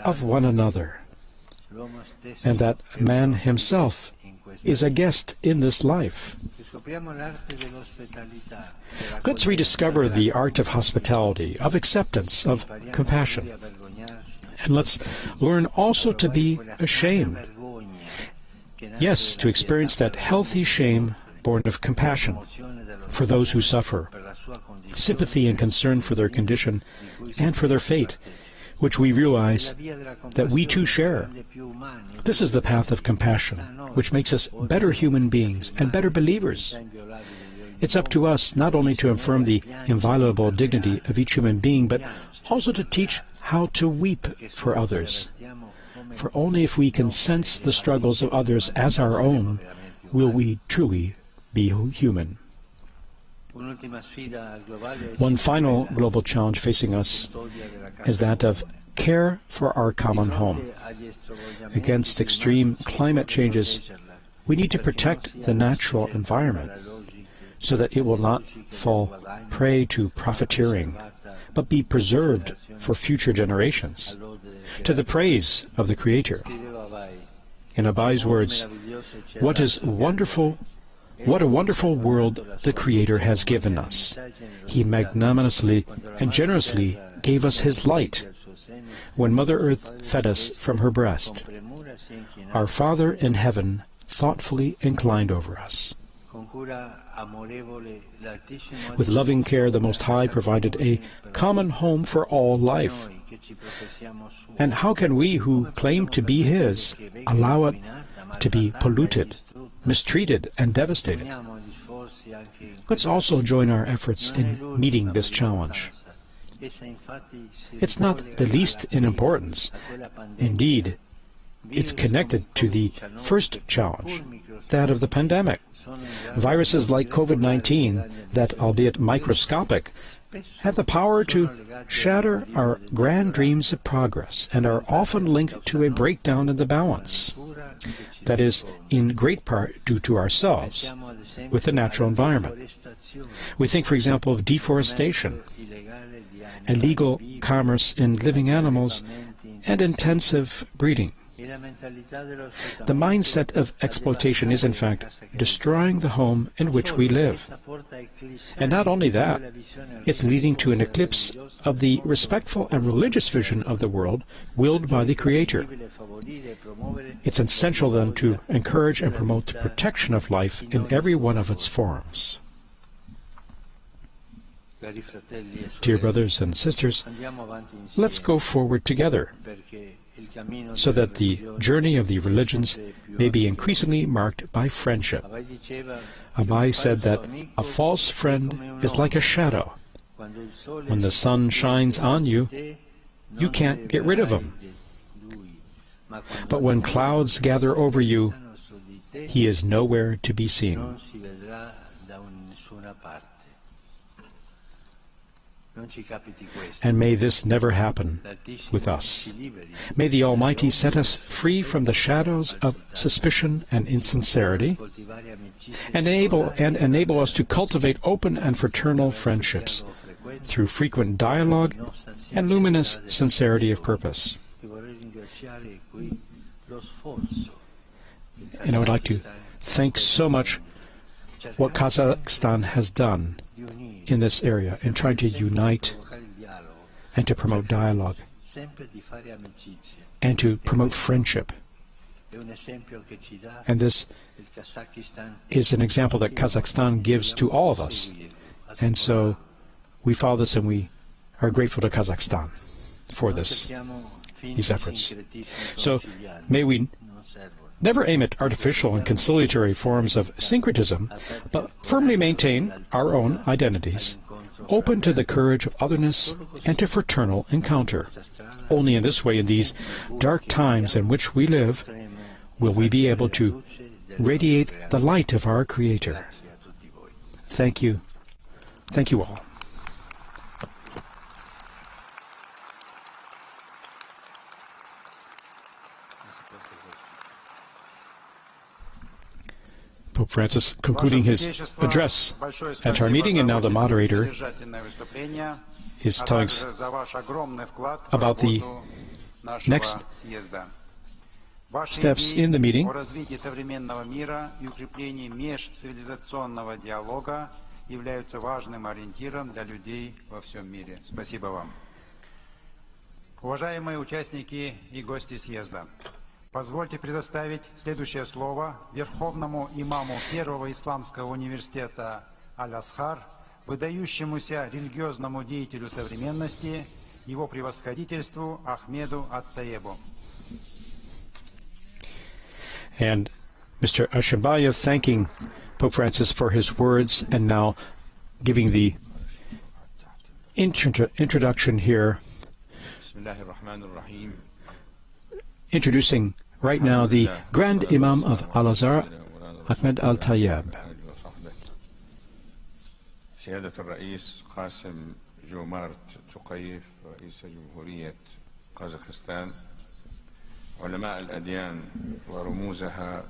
of one another, and that man himself is a guest in this life. Let's rediscover the art of hospitality, of acceptance, of compassion. And let's learn also to be ashamed. Yes, to experience that healthy shame born of compassion for those who suffer, sympathy and concern for their condition and for their fate, which we realize that we too share. This is the path of compassion, which makes us better human beings and better believers. It's up to us not only to affirm the inviolable dignity of each human being, but also to teach how to weep for others. For only if we can sense the struggles of others as our own, will we truly be human. One final global challenge facing us is that of care for our common home. Against extreme climate changes, we need to protect the natural environment so that it will not fall prey to profiteering, but be preserved for future generations, to the praise of the Creator. In Abai's words, what a wonderful world the Creator has given us. He magnanimously and generously gave us His light when Mother Earth fed us from her breast. Our Father in heaven thoughtfully inclined over us. With loving care, the Most High provided a common home for all life. And how can we who claim to be His allow it to be polluted, mistreated, and devastated? Let's also join our efforts in meeting this challenge. It's not the least in importance. Indeed, it's connected to the first challenge, that of the pandemic. Viruses like COVID-19, that, albeit microscopic, have the power to shatter our grand dreams of progress and are often linked to a breakdown in the balance. That is, in great part due to ourselves, with the natural environment. We think, for example, of deforestation, illegal commerce in living animals, and intensive breeding. The mindset of exploitation is, in fact, destroying the home in which we live. And not only that, it's leading to an eclipse of the respectful and religious vision of the world willed by the Creator. It's essential, then, to encourage and promote the protection of life in every one of its forms. Dear brothers and sisters, let's go forward together, so that the journey of the religions may be increasingly marked by friendship. Abai said that a false friend is like a shadow. When the sun shines on you, you can't get rid of him. But when clouds gather over you, he is nowhere to be seen. And may this never happen with us. May the Almighty set us free from the shadows of suspicion and insincerity, and enable us to cultivate open and fraternal friendships through frequent dialogue and luminous sincerity of purpose. And I would like to thank so much what Kazakhstan has done in this area in trying to unite and to promote dialogue and to promote friendship. And this is an example that Kazakhstan gives to all of us. And so we follow this, and we are grateful to Kazakhstan for these efforts. So may we never aim at artificial and conciliatory forms of syncretism, but firmly maintain our own identities, open to the courage of otherness and to fraternal encounter. Only in this way, in these dark times in which we live, will we be able to radiate the light of our Creator. Thank you. Thank you all. Pope Francis concluding his address at our meeting, and now the moderator is telling us about the next steps in the meeting. Являются важным ориентиром для людей во всем мире. Спасибо вам. Уважаемые участники и гости съезда, позвольте предоставить следующее слово верховному имаму Первого исламского университета Аль-Азхар, выдающемуся религиозному деятелю современности, его превосходительству Ахмеду Ат-Таебу. And Mr. Ashabayev thanking Pope Francis for his words, and now giving the introduction here, introducing right now the Grand Imam of Al-Azhar, Ahmed Al-Tayyab. سيادة الرئيس قاسم جومارت توقيف رئيس جمهورية قازاخستان، علماء الأديان ورموزها،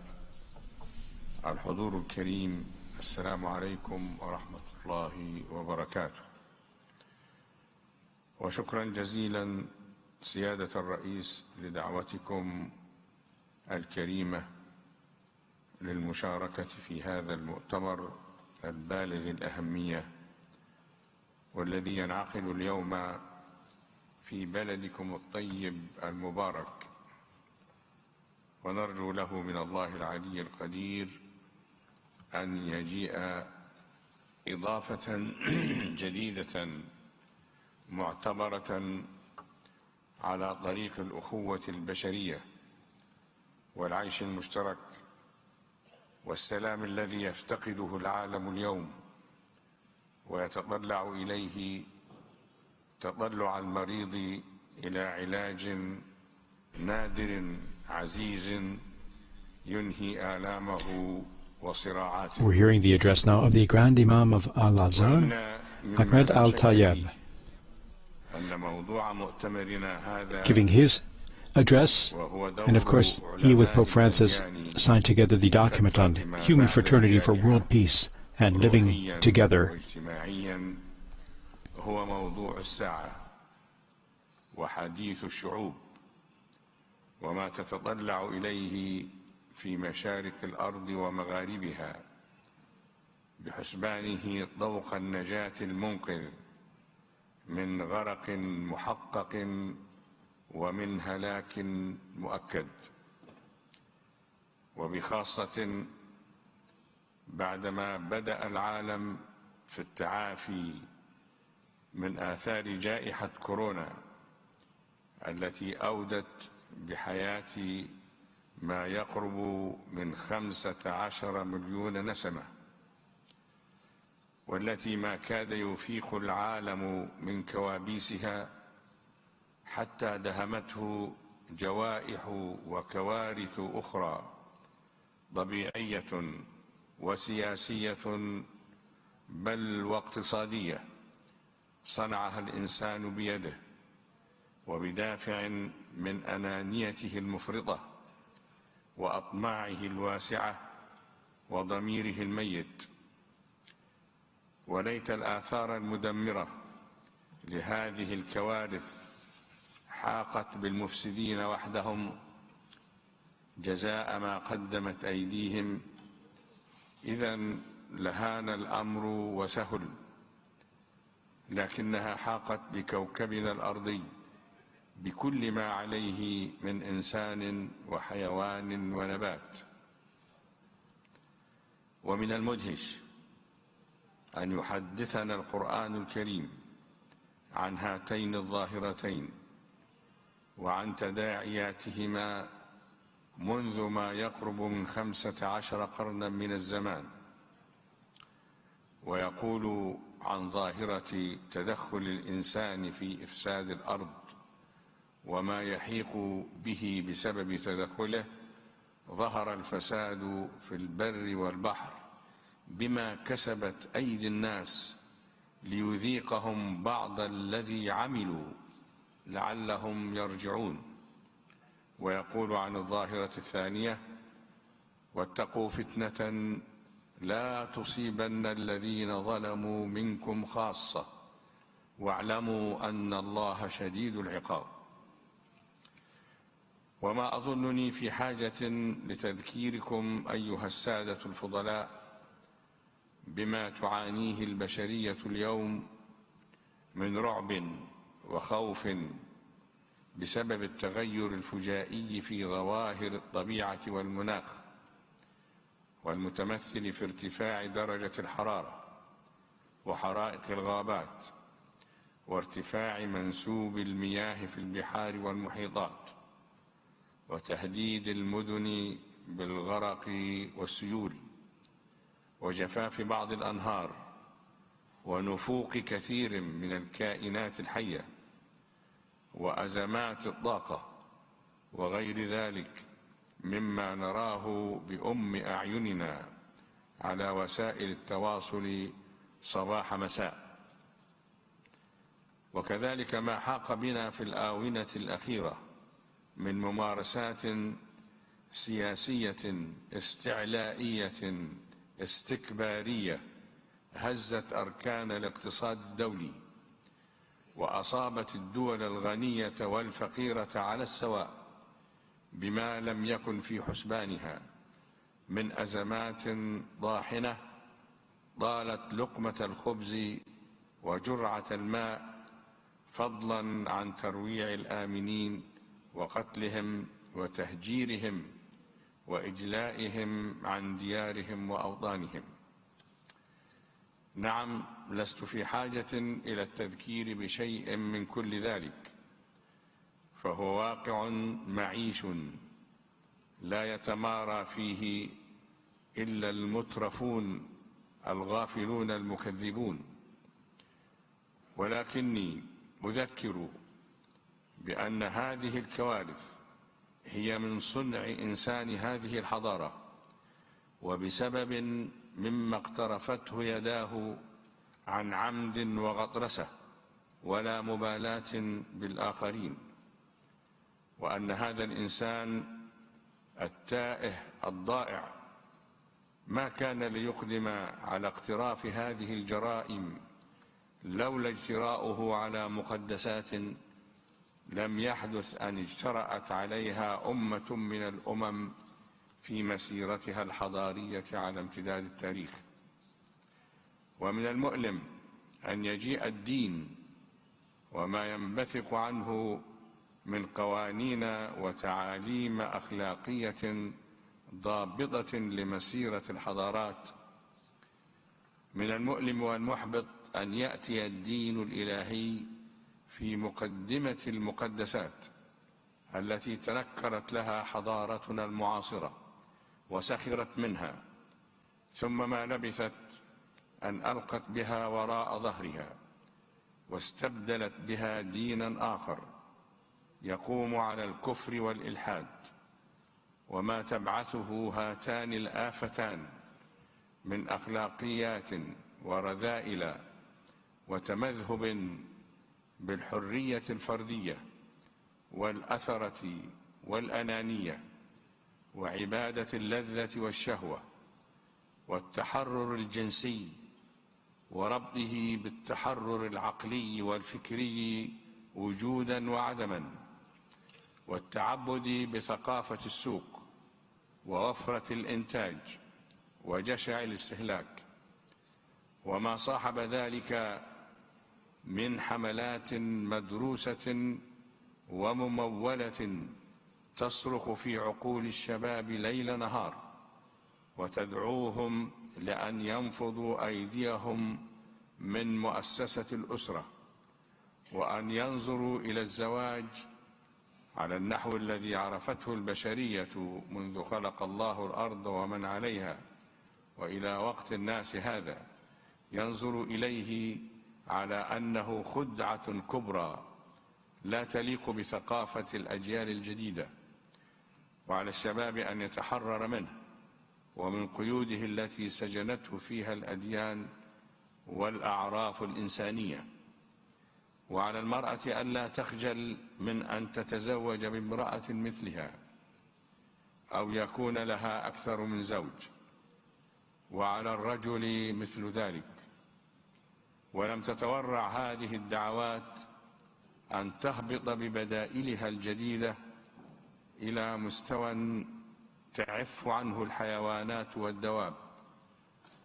الحضور الكريم، السلام عليكم ورحمة الله وبركاته. وشكرا جزيلا سيادة الرئيس لدعوتكم الكريمة للمشاركة في هذا المؤتمر البالغ الأهمية، والذي ينعقد اليوم في بلدكم الطيب المبارك، ونرجو له من الله العلي القدير أن يجيء إضافة جديدة معتبرة على طريق الأخوة البشرية والعيش المشترك والسلام الذي يفتقده العالم اليوم ويتطلع إليه تطلع المريض إلى علاج نادر عزيز ينهي آلامه وصراعاته. We're hearing the address now of the Grand Imam of Al-Azhar, Ahmed Al-Tayyab, giving his address, and of course he with Pope Francis signed together the document on human fraternity for world peace and living together. هو موضوع الساعة وحديث الشعوب وما تتطلع إليه في مشارق الأرض ومغاربها بحسبانه طوق النجاة المنقذ من غرق محقق ومن هلاك مؤكد، وبخاصة بعدما بدأ العالم في التعافي من آثار جائحة كورونا التي أودت بحياة ما يقرب من 15 مليون نسمة، والتي ما كاد يفيق العالم من كوابيسها حتى دهمته جوائح وكوارث أخرى طبيعية وسياسية بل واقتصادية صنعها الإنسان بيده وبدافع من أنانيته المفرطة وأطماعه الواسعة وضميره الميت. وليت الآثار المدمرة لهذه الكوارث حاقت بالمفسدين وحدهم جزاء ما قدمت أيديهم، إذن لهان الأمر وسهل، لكنها حاقت بكوكبنا الأرضي بكل ما عليه من إنسان وحيوان ونبات. ومن المدهش أن يحدثنا القرآن الكريم عن هاتين الظاهرتين وعن تداعياتهما منذ ما يقرب من 15 قرنا من الزمان، ويقول عن ظاهرة تدخل الإنسان في إفساد الأرض وما يحيق به بسبب تدخله. ظهر الفساد في البر والبحر بما كسبت أيدي الناس ليذيقهم بعض الذي عملوا لعلهم يرجعون. ويقول عن الظاهرة الثانية: واتقوا فتنة لا تصيبن الذين ظلموا منكم خاصة واعلموا أن الله شديد العقاب. وما أظنني في حاجة لتذكيركم أيها السادة الفضلاء بما تعانيه البشرية اليوم من رعب وخوف بسبب التغير الفجائي في ظواهر الطبيعة والمناخ، والمتمثل في ارتفاع درجة الحرارة وحرائق الغابات وارتفاع منسوب المياه في البحار والمحيطات وتهديد المدن بالغرق والسيول وجفاف بعض الأنهار ونفوق كثير من الكائنات الحية وأزمات الطاقة وغير ذلك مما نراه بأم أعيننا على وسائل التواصل صباح مساء. وكذلك ما حاق بنا في الآونة الأخيرة من ممارسات سياسية استعلائية استكبارية هزت أركان الاقتصاد الدولي وأصابت الدول الغنية والفقيرة على السواء بما لم يكن في حسبانها من أزمات ضاحنة طالت لقمة الخبز وجرعة الماء، فضلا عن ترويع الآمنين وقتلهم وتهجيرهم وإجلائهم عن ديارهم وأوطانهم. نعم، لست في حاجة إلى التذكير بشيء من كل ذلك، فهو واقع معيش لا يتمارى فيه إلا المترفون الغافلون المكذبون. ولكني أذكر بأن هذه الكوارث هي من صنع إنسان هذه الحضارة، وبسبب مما اقترفته يداه عن عمد وغطرسة ولا مبالاة بالآخرين، وأن هذا الإنسان التائه الضائع ما كان ليقدم على اقتراف هذه الجرائم لولا اجتراؤه على مقدسات لم يحدث أن اجترأت عليها أمة من الأمم في مسيرتها الحضارية على امتداد التاريخ. ومن المؤلم أن يجيء الدين وما ينبثق عنه من قوانين وتعاليم أخلاقية ضابطة لمسيرة الحضارات، من المؤلم والمحبط أن يأتي الدين الإلهي في مقدمة المقدسات التي تنكرت لها حضارتنا المعاصرة وسخرت منها، ثم ما لبثت أن ألقت بها وراء ظهرها واستبدلت بها دينا آخر يقوم على الكفر والإلحاد. وما تبعثه هاتان الآفتان من أخلاقيات ورذائل وتمذهب بالحرية الفردية والأثرة والأنانية وعبادة اللذة والشهوة والتحرر الجنسي وربطه بالتحرر العقلي والفكري وجودا وعدما، والتعبد بثقافة السوق ووفرة الإنتاج وجشع الاستهلاك، وما صاحب ذلك من حملات مدروسة وممولة تصرخ في عقول الشباب ليل نهار وتدعوهم لأن ينفضوا أيديهم من مؤسسة الأسرة وأن ينظروا إلى الزواج على النحو الذي عرفته البشرية منذ خلق الله الأرض ومن عليها وإلى وقت الناس هذا، ينظر إليه على أنه خدعة كبرى لا تليق بثقافة الأجيال الجديدة، وعلى الشباب أن يتحرر منه ومن قيوده التي سجنته فيها الأديان والأعراف الإنسانية، وعلى المرأة ألا تخجل من أن تتزوج بامرأة مثلها أو يكون لها أكثر من زوج، وعلى الرجل مثل ذلك. ولم تتورع هذه الدعوات أن تهبط ببدائلها الجديدة إلى مستوى تعف عنه الحيوانات والدواب،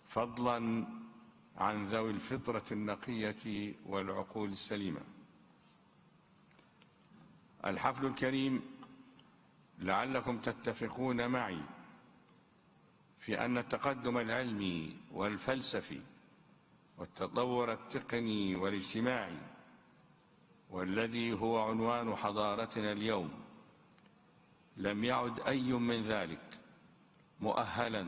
فضلا عن ذوي الفطرة النقية والعقول السليمة. الحفل الكريم لعلكم تتفقون معي في أن التقدم العلمي والفلسفي والتطور التقني والاجتماعي، والذي هو عنوان حضارتنا اليوم، لم يعد أي من ذلك مؤهلا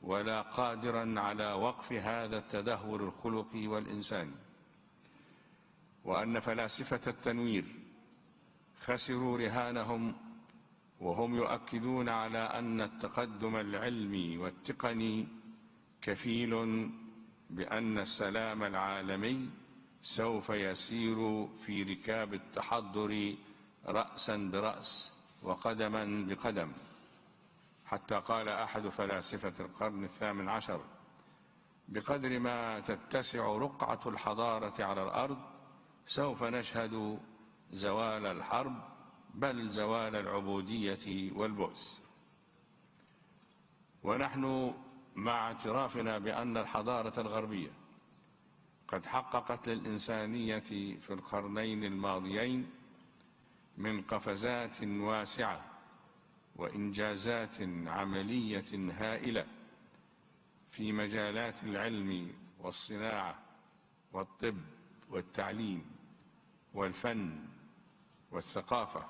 ولا قادرا على وقف هذا التدهور الخلقي والإنساني، وأن فلاسفة التنوير خسروا رهانهم وهم يؤكدون على أن التقدم العلمي والتقني كفيل بأن السلام العالمي سوف يسير في ركاب التحضر رأسا برأس وقدما بقدم، حتى قال أحد فلاسفة القرن الثامن عشر: بقدر ما تتسع رقعة الحضارة على الأرض سوف نشهد زوال الحرب، بل زوال العبودية والبؤس. ونحن مع اعترافنا بأن الحضارة الغربية قد حققت للإنسانية في القرنين الماضيين من قفزات واسعة وإنجازات عملية هائلة في مجالات العلم والصناعة والطب والتعليم والفن والثقافة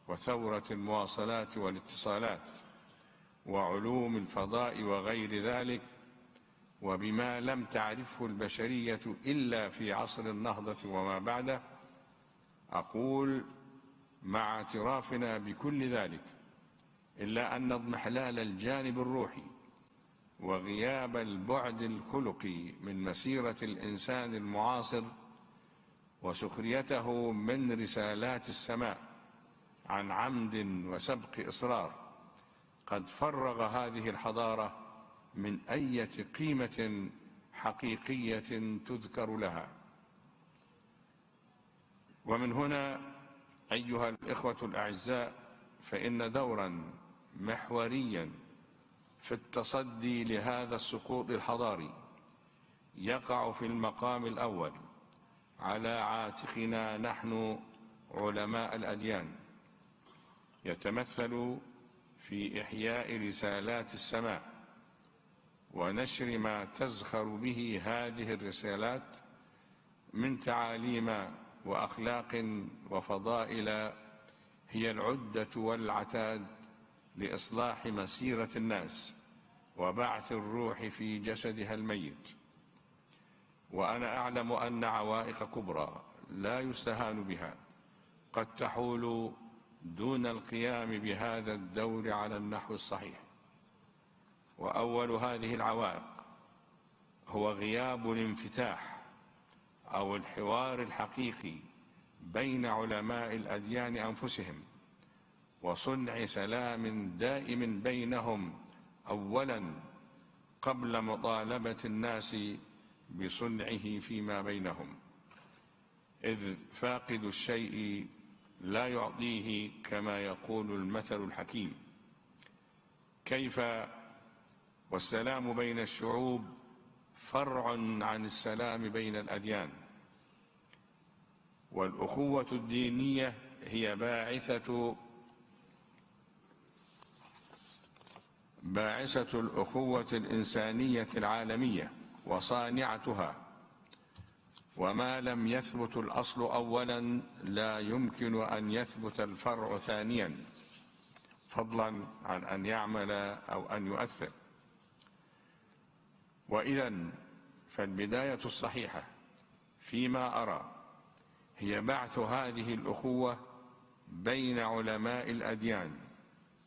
وثورة المواصلات والاتصالات وعلوم الفضاء وغير ذلك، وبما لم تعرفه البشرية إلا في عصر النهضة وما بعده. أقول مع اعترافنا بكل ذلك، إلا أن اضمحلال الجانب الروحي وغياب البعد الخلقي من مسيرة الإنسان المعاصر وسخريته من رسالات السماء عن عمد وسبق إصرار قد فرغ هذه الحضارة من أي قيمة حقيقية تذكر لها. ومن هنا أيها الإخوة الأعزاء، فإن دورا محوريا في التصدي لهذا السقوط الحضاري يقع في المقام الأول على عاتقنا نحن علماء الأديان، يتمثل في إحياء رسالات السماء ونشر ما تزخر به هذه الرسالات من تعاليم وأخلاق وفضائل هي العدة والعتاد لإصلاح مسيرة الناس وبعث الروح في جسدها الميت. وأنا أعلم أن عوائق كبرى لا يستهان بها قد تحول دون القيام بهذا الدور على النحو الصحيح. وأول هذه العوائق هو غياب الانفتاح أو الحوار الحقيقي بين علماء الأديان أنفسهم، وصنع سلام دائم بينهم أولا قبل مطالبة الناس بصنعه فيما بينهم، إذ فاقد الشيء لا يعطيه كما يقول المثل الحكيم. كيف والسلام بين الشعوب فرع عن السلام بين الأديان، والأخوة الدينية هي باعثة الأخوة الإنسانية العالمية وصانعتها، وما لم يثبت الأصل أولا لا يمكن أن يثبت الفرع ثانيا، فضلا عن أن يعمل أو أن يؤثر. وإذن فالبداية الصحيحة فيما أرى هي بعث هذه الأخوة بين علماء الأديان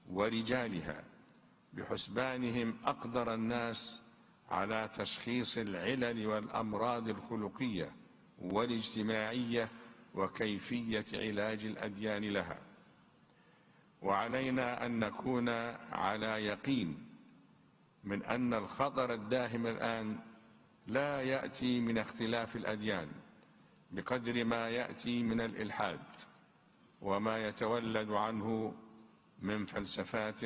ورجالها بحسبانهم أقدر الناس على تشخيص العلل والأمراض الخلقية والاجتماعية وكيفية علاج الأديان لها. وعلينا أن نكون على يقين من أن الخطر الداهم الآن لا يأتي من اختلاف الأديان بقدر ما يأتي من الإلحاد وما يتولد عنه من فلسفات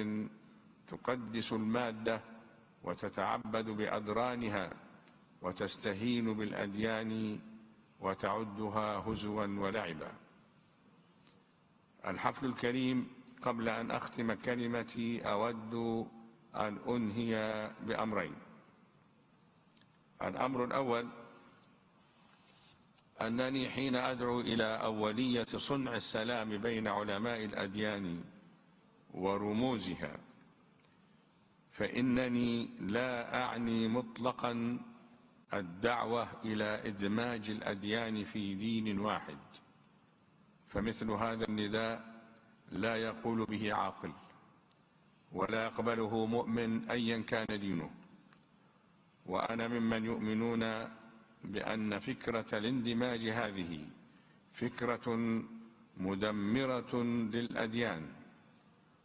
تقدس المادة وتتعبد بأدرانها وتستهين بالأديان وتعدها هزوا ولعبا. الحفل الكريم، قبل أن أختم كلمتي أود أن أنهي بأمرين. الأمر الأول أنني حين أدعو إلى أولية صنع السلام بين علماء الأديان ورموزها فإنني لا أعني مطلقا الدعوة إلى إدماج الأديان في دين واحد، فمثل هذا النداء لا يقول به عاقل ولا يقبله مؤمن أيا كان دينه. وأنا ممن يؤمنون بأن فكرة الاندماج هذه فكرة مدمرة للأديان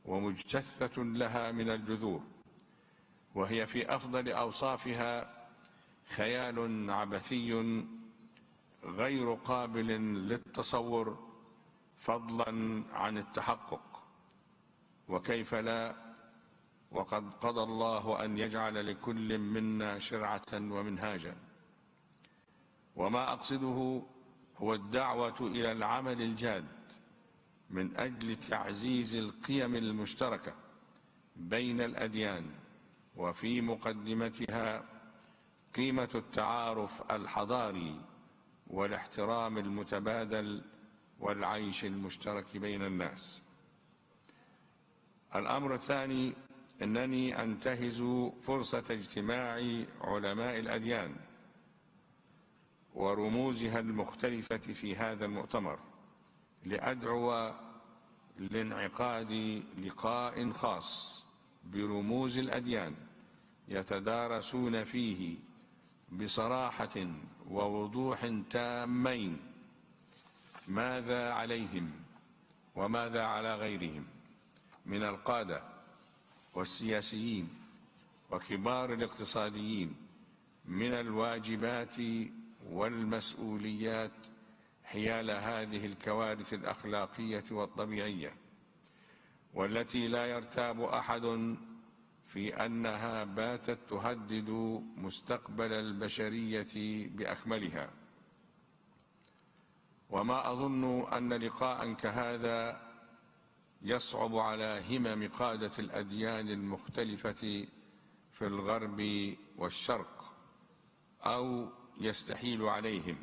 ومجتثة لها من الجذور، وهي في أفضل أوصافها خيال عبثي غير قابل للتصور فضلا عن التحقق. وكيف لا، وقد قضى الله أن يجعل لكل منا شرعة ومنهاجا. وما أقصده هو الدعوة إلى العمل الجاد من أجل تعزيز القيم المشتركة بين الأديان، وفي مقدمتها قيمة التعارف الحضاري والاحترام المتبادل والعيش المشترك بين الناس. الأمر الثاني أنني أنتهز فرصة اجتماع علماء الأديان ورموزها المختلفة في هذا المؤتمر لأدعو لانعقاد لقاء خاص برموز الأديان يتدارسون فيه بصراحة ووضوح تامين ماذا عليهم وماذا على غيرهم من القادة والسياسيين وكبار الاقتصاديين من الواجبات والمسؤوليات حيال هذه الكوارث الأخلاقية والطبيعية، والتي لا يرتاب أحد في أنها باتت تهدد مستقبل البشرية بأكملها. وما أظن أن لقاء كهذا يصعب على همم قادة الأديان المختلفة في الغرب والشرق، أو يستحيل عليهم.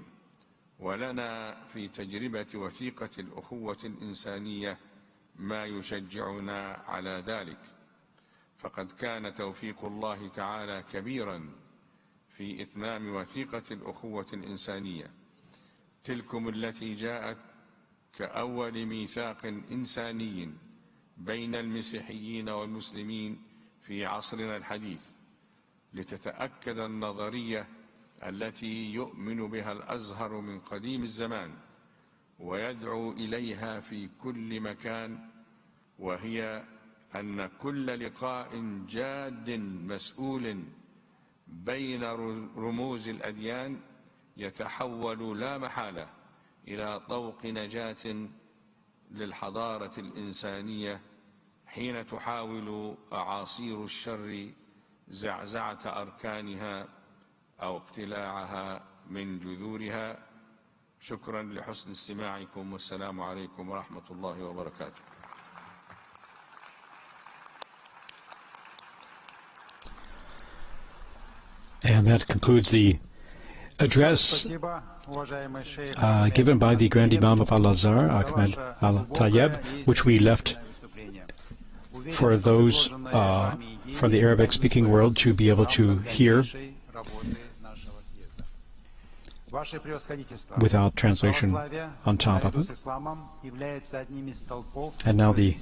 ولنا في تجربة وثيقة الأخوة الإنسانية ما يشجعنا على ذلك، فقد كان توفيق الله تعالى كبيرا في إتمام وثيقة الأخوة الإنسانية، تلكم التي جاءت كأول ميثاق إنساني بين المسيحيين والمسلمين في عصرنا الحديث، لتتأكد النظرية التي يؤمن بها الأزهر من قديم الزمان ويدعو إليها في كل مكان، وهي أن كل لقاء جاد مسؤول بين رموز الأديان يتحول لا محالة إلى طوق نجاة للحضارة الإنسانية حين تحاول أعاصير الشر زعزعة أركانها أو اقتلاعها من جذورها. شكرا لحسن استماعكم، والسلام عليكم ورحمة الله وبركاته. And that concludes the address given by the Grand Imam of Al-Azhar, Ahmed Al-Tayyib, which we left for those from the Arabic-speaking world to be able to hear without translation on top of it. And now the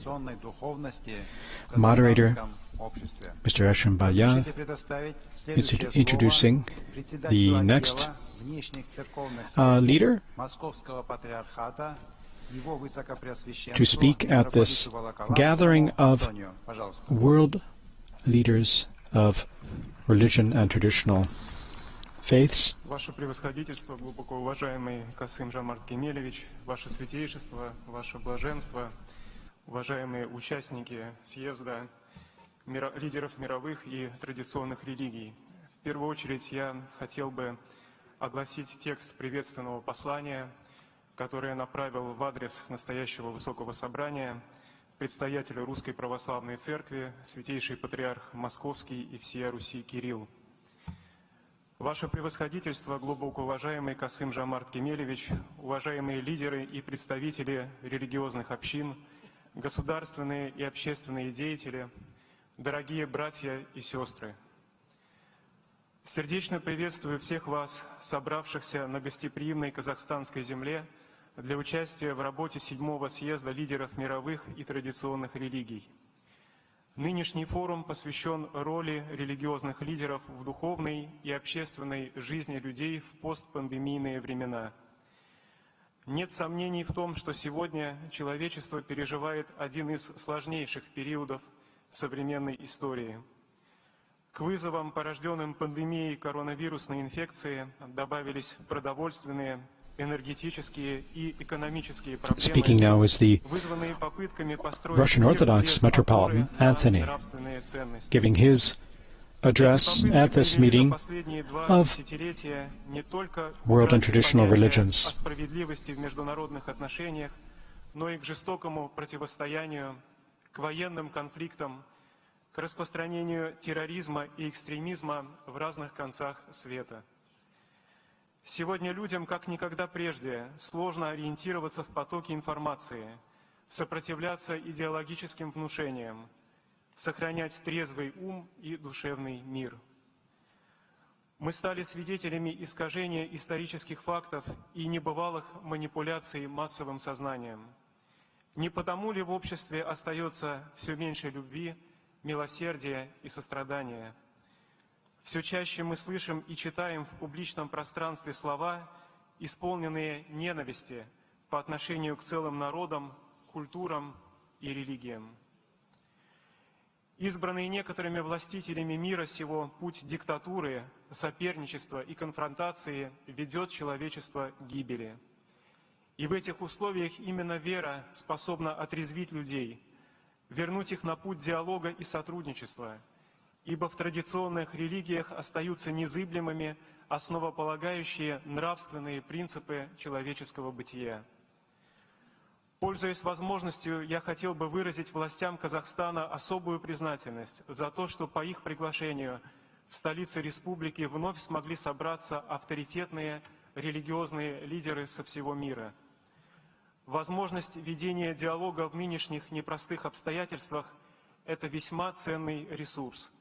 moderator, Mr. Ashram Baya, is introducing the next leader to speak at this gathering of world leaders of religion and traditional faiths. Ваше превосходительство, глубоко уважаемый Касым Жомарт Кемелевич, Ваше святейшество, Ваше блаженство, уважаемые участники съезда лидеров мировых и традиционных религий. В первую очередь я хотел бы огласить текст приветственного послания, которое я направил в адрес настоящего Высокого Собрания, предстоятеля Русской Православной Церкви, святейший патриарх Московский и всея Руси Кирилл. Ваше превосходительство, глубоко уважаемый Касым Жомарт Кемелевич, уважаемые лидеры и представители религиозных общин, государственные и общественные деятели, дорогие братья и сестры. Сердечно приветствую всех вас, собравшихся на гостеприимной казахстанской земле для участия в работе 7-го съезда лидеров мировых и традиционных религий. Нынешний форум посвящен роли религиозных лидеров в духовной и общественной жизни людей в постпандемийные времена. Нет сомнений в том, что сегодня человечество переживает один из сложнейших периодов современной истории. К вызовам, порожденным пандемией коронавирусной инфекции, добавились продовольственные, энергетические и экономические проблемы, вызванные попытками построить Russian Orthodox Metropolitan Anthony, giving his address at this meeting of world and traditional religions. О справедливости в международных отношениях, но и к жестокому противостоянию, к военным конфликтам, к распространению терроризма и экстремизма в разных концах света. Сегодня людям, как никогда прежде, сложно ориентироваться в потоке информации, сопротивляться идеологическим внушениям, сохранять трезвый ум и душевный мир. Мы стали свидетелями искажения исторических фактов и небывалых манипуляций массовым сознанием. Не потому ли в обществе остается все меньше любви, милосердия и сострадания? Все чаще мы слышим и читаем в публичном пространстве слова, исполненные ненависти по отношению к целым народам, культурам и религиям. Избранный некоторыми властителями мира сего путь диктатуры, соперничества и конфронтации ведет человечество к гибели. И в этих условиях именно вера способна отрезвить людей, вернуть их на путь диалога и сотрудничества, ибо в традиционных религиях остаются незыблемыми основополагающие нравственные принципы человеческого бытия. Пользуясь возможностью, я хотел бы выразить властям Казахстана особую признательность за то, что по их приглашению в столице республики вновь смогли собраться авторитетные религиозные лидеры со всего мира. Возможность ведения диалога в нынешних непростых обстоятельствах – это весьма ценный ресурс.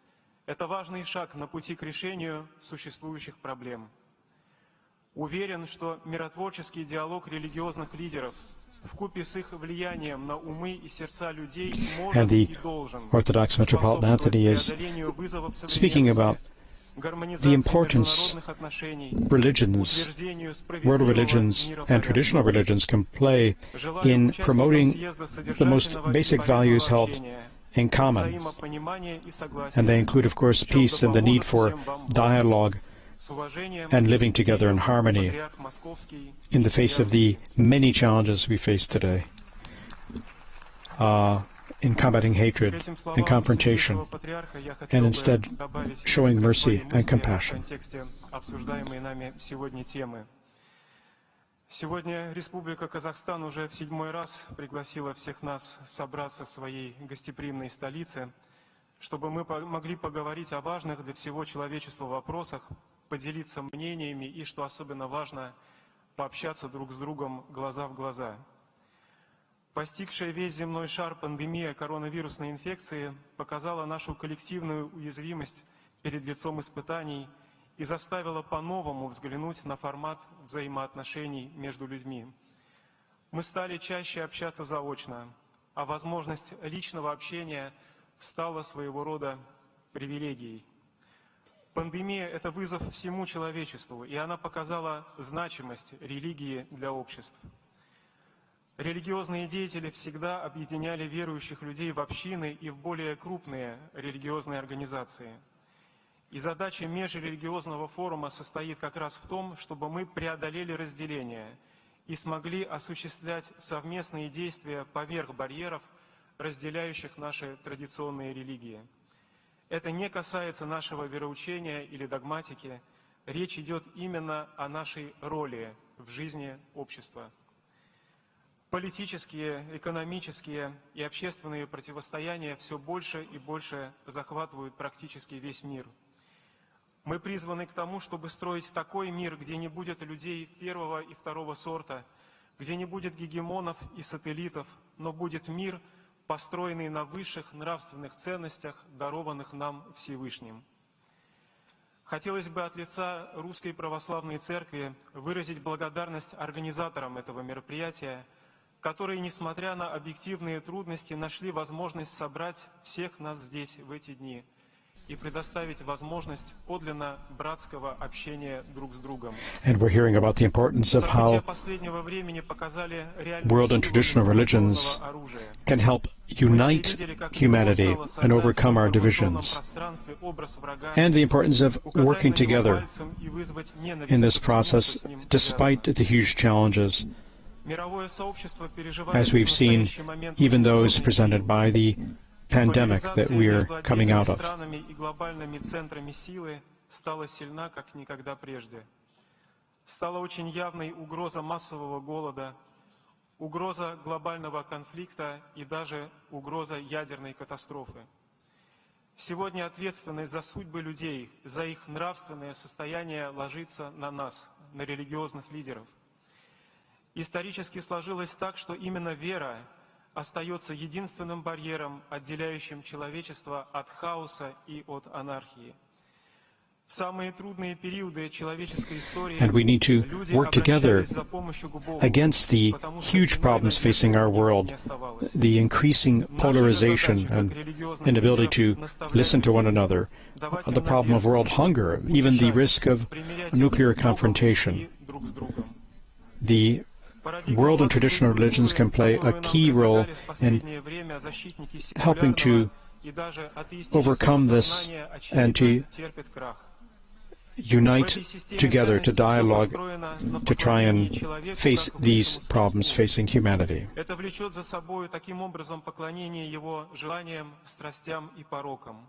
Это важный шаг на пути к решению существующих проблем. Уверен, что миротворческий диалог религиозных лидеров вкупе с их влиянием на умы и сердца людей может и должен способствовать преодолению вызовов современности, the importance world religions and traditional religions can play in promoting the most basic values held in common. And they include, of course, peace and the need for dialogue and living together in harmony in the face of the many challenges we face today. In combating hatred and confrontation, and instead showing mercy and compassion. Сегодня Республика Казахстан уже в 7-й раз пригласила всех нас собраться в своей гостеприимной столице, чтобы мы могли поговорить о важных для всего человечества вопросах, поделиться мнениями и, что особенно важно, пообщаться друг с другом глаза в глаза. Постигшая весь земной шар пандемия коронавирусной инфекции показала нашу коллективную уязвимость перед лицом испытаний и заставила по-новому взглянуть на формат взаимоотношений между людьми. Мы стали чаще общаться заочно, а возможность личного общения стала своего рода привилегией. Пандемия – это вызов всему человечеству, и она показала значимость религии для обществ. Религиозные деятели всегда объединяли верующих людей в общины и в более крупные религиозные организации. И задача межрелигиозного форума состоит как раз в том, чтобы мы преодолели разделение и смогли осуществлять совместные действия поверх барьеров, разделяющих наши традиционные религии. Это не касается нашего вероучения или догматики. Речь идет именно о нашей роли в жизни общества. Политические, экономические и общественные противостояния все больше и больше захватывают практически весь мир. Мы призваны к тому, чтобы строить такой мир, где не будет людей первого и второго сорта, где не будет гегемонов и сателлитов, но будет мир, построенный на высших нравственных ценностях, дарованных нам Всевышним. Хотелось бы от лица Русской Православной Церкви выразить благодарность организаторам этого мероприятия, которые, несмотря на объективные трудности, нашли возможность собрать всех нас здесь в эти дни и предоставить возможность подлинно братского общения друг с другом. And we're hearing about the importance of how world and traditional religions can help unite humanity and overcome our divisions, and the importance of working together in this process despite the huge challenges, as we've seen, even those presented by the pandemic that we are coming out of. Стала очень явной угроза массового голода, угроза глобального конфликта и даже угроза ядерной катастрофы. Сегодня ответственность за судьбы людей, за их нравственное состояние ложится на нас, на религиозных лидеров. Исторически сложилось так, что именно вера остается единственным барьером, отделяющим человечество от хаоса и от анархии. В самые трудные периоды человеческой истории And we need to люди work together обращались за помощью к Богу, against the потому что huge иной problems надежды facing our у них world, не оставалось. the increasing Наша же polarization задача, and как религиозных inability лидеров, to наставлять listen to one людей, another, давать the им problem of надежду, world hunger, even the утешать, risk of примирять их nuclear с Богом confrontation. и друг с другом. The Парадигма world and массовой traditional religions культуры, can play a которую нам key role предлагали в in последнее время защитники helping to секулярного и даже атеистического overcome this сознания, and to очевидно, терпит крах. В unite этой системе together to ценностей всё dialogue построено на to try поклонении and человеку face как these высшему problems существу. facing humanity. Это влечет за собой таким образом поклонение его желаниям, страстям и порокам.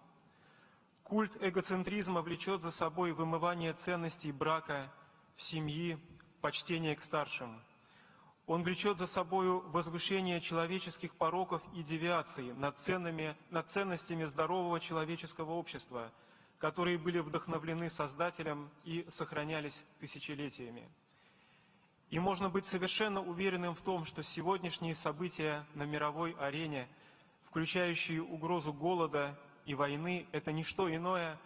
Культ эгоцентризма влечет за собой вымывание ценностей брака, семьи, почтение к старшим. Он влечет за собой возвышение человеческих пороков и девиаций над ценностями здорового человеческого общества, которые были вдохновлены Создателем и сохранялись тысячелетиями. И можно быть совершенно уверенным в том, что сегодняшние события на мировой арене, включающие угрозу голода и войны, это не что иное,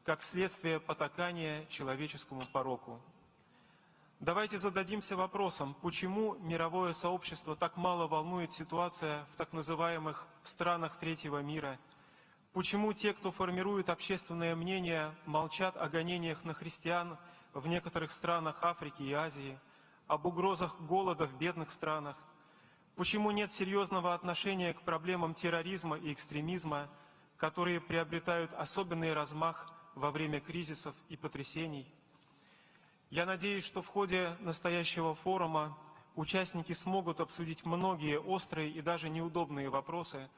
как следствие потакания человеческому пороку. Давайте зададимся вопросом, почему мировое сообщество так мало волнует ситуация в так называемых странах третьего мира. Почему те, кто формирует общественное мнение, молчат о гонениях на христиан в некоторых странах Африки и Азии, об угрозах голода в бедных странах? Почему нет серьезного отношения к проблемам терроризма и экстремизма, которые приобретают особенный размах во время кризисов и потрясений? Я надеюсь, что в ходе настоящего форума участники смогут обсудить многие острые и даже неудобные вопросы,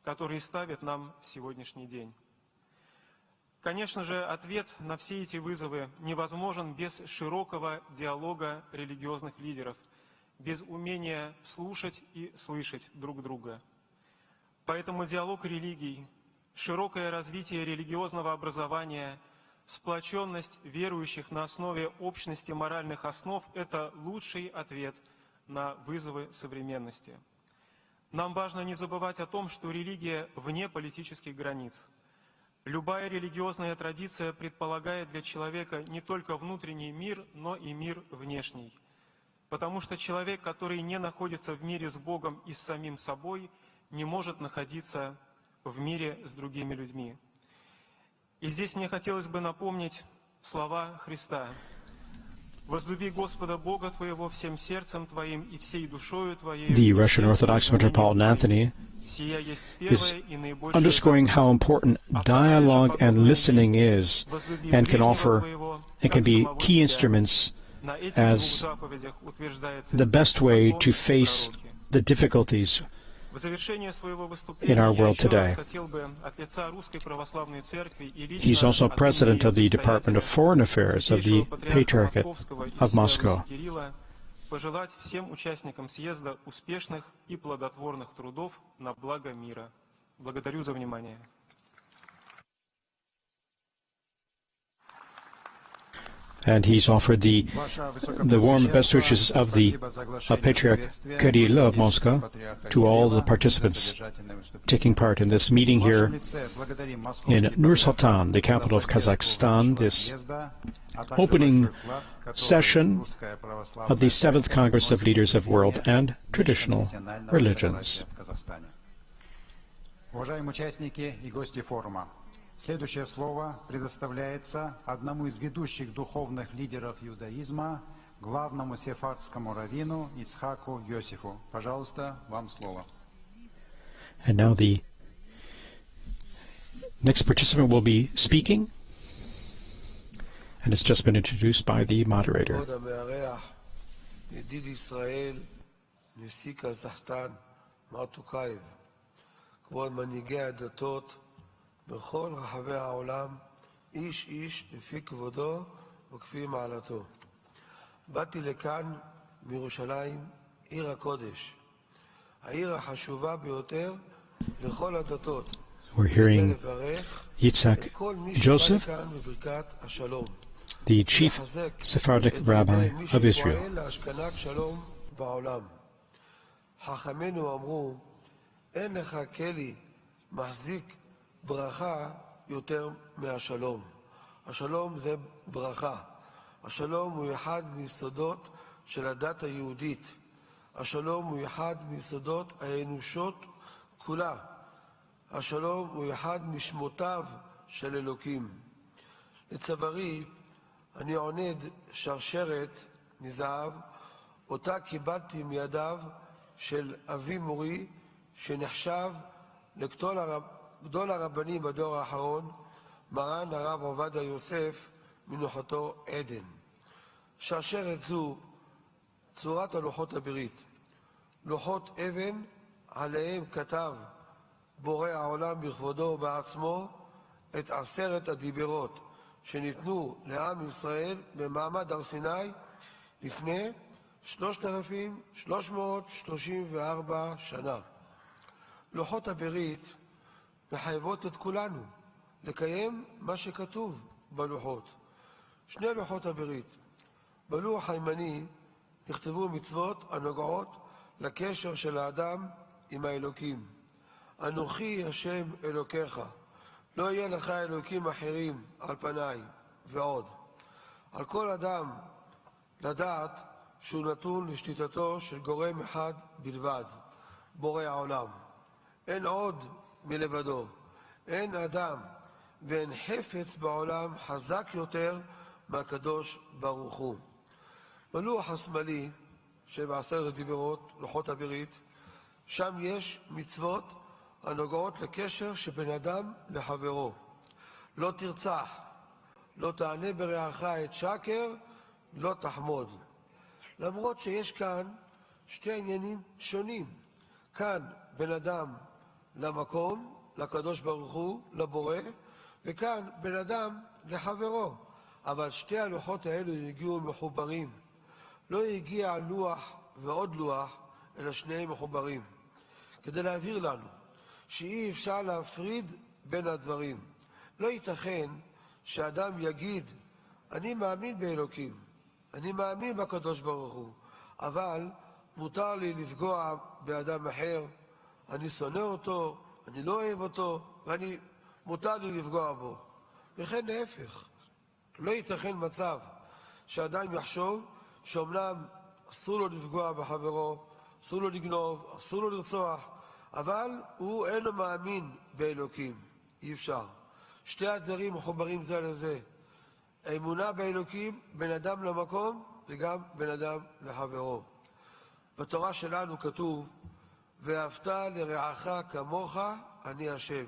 которые ставят нам сегодняшний день. Конечно же, ответ на все эти вызовы невозможен без широкого диалога религиозных лидеров, без умения слушать и слышать друг друга. Поэтому диалог религий, широкое развитие религиозного образования, сплоченность верующих на основе общности моральных основ – это лучший ответ на вызовы современности. Нам важно не забывать о том, что религия вне политических границ. Любая религиозная традиция предполагает для человека не только внутренний мир, но и мир внешний. Потому что человек, который не находится в мире с Богом и с самим собой, не может находиться в мире с другими людьми. И здесь мне хотелось бы напомнить слова Христа. «Возлюби Господа Бога твоего всем сердцем твоим и всей душою твоей». The Russian Orthodox Metropolitan Anthony is underscoring how important dialogue and listening is and can offer and can be key instruments as the best way to face the difficulties in our world today. He's also president of the Department of Foreign Affairs of the Patriarchate of Moscow. Пожелать всем участникам съезда успешных и плодотворных трудов на благо мира. Благодарю за внимание. And he's offered the warm best wishes of the Patriarch Kirill of Moscow to all the participants taking part in this meeting here in Nur-Sultan, the capital of Kazakhstan, this opening session of the 7th Congress of Leaders of World and Traditional Religions. Уважаемые участники и гости форума, следующее слово предоставляется одному из ведущих духовных лидеров иудаизма, главному сефардскому раввину Ицхаку Йосифу. Пожалуйста, вам слово. And now the next participant will be speaking, and it's just been introduced by the moderator. כבוד מנהיגי הדתות בכל רחבי העולם, איש איש לפי כבודו וכפי מעלתו. באתי לכאן מירושלים, עיר הקודש, העיר החשובה ביותר לכל הדתות. We're hearing Yitzhak Joseph, the chief Sephardic rabbi of Israel. להשכנת שלום בעולם. חכמינו אמרו, אין לך כלי מחזיק ברכה יותר מהשלום. השלום זה ברכה. השלום הוא אחד מיסודות של הדת היהודית. השלום הוא אחד מיסודות האנושות כולה. השלום הוא אחד משמותיו של אלוקים. לצווארי אני עונד שרשרת מזהב, אותה קיבלתי מידיו של אבי מורי, שנחשב לגדול הרבנים בדור האחרון, מרן הרב עובדיה יוסף, מנוחתו עדן. שרשרת זו צורת הלוחות הברית. לוחות אבן עליהם כתב בורא העולם בכבודו ובעצמו את 10 הדיברות שניתנו לעם ישראל במעמד הר סיני לפני 3,334 שנה. לוחות הברית מחייבות את כולנו לקיים מה שכתוב בלוחות. 2 לוחות הברית. בלוח הימני נכתבו מצוות הנוגעות לקשר של האדם עם האלוקים. אנוכי השם אלוקיך, לא יהיה לך אלוקים אחרים על פניי, ועוד. על כל אדם לדעת שהוא נתון לשליטתו של גורם אחד בלבד, בורא העולם. אין עוד מלבדו. אין אדם ואין חפץ בעולם חזק יותר מהקדוש ברוך הוא. בלוח השמאלי שב10 הדיברות, לוחות הברית, שם יש מצוות הנוגעות לקשר שבין אדם לחברו. לא תרצח, לא תענה ברעך את שקר, לא תחמוד. למרות שיש כאן 2 עניינים שונים. כאן בין אדם למקום, לקדוש ברוך הוא, לבורא, וכאן בין אדם לחברו. אבל 2 הלוחות האלו הגיעו מחוברים. לא הגיע לוח ועוד לוח, אלא 2 מחוברים. כדי להבהיר לנו שאי אפשר להפריד בין הדברים. לא ייתכן שאדם יגיד, אני מאמין באלוקים, אני מאמין בקדוש ברוך הוא, אבל מותר לי לפגוע באדם אחר, אני שונא אותו, אני לא אוהב אותו, מותר לי לפגוע בו. וכן להפך. לא ייתכן מצב שאדם יחשוב שאומנם אסור לו לפגוע בחברו, אסור לו לגנוב, אסור לו לרצוח, אבל הוא אינו מאמין באלוקים. אי אפשר. 2 הדברים מחוברים זה לזה. האמונה באלוקים בין אדם למקום וגם בין אדם לחברו. בתורה שלנו כתוב, ואהבת לרעך כמוך אני השם.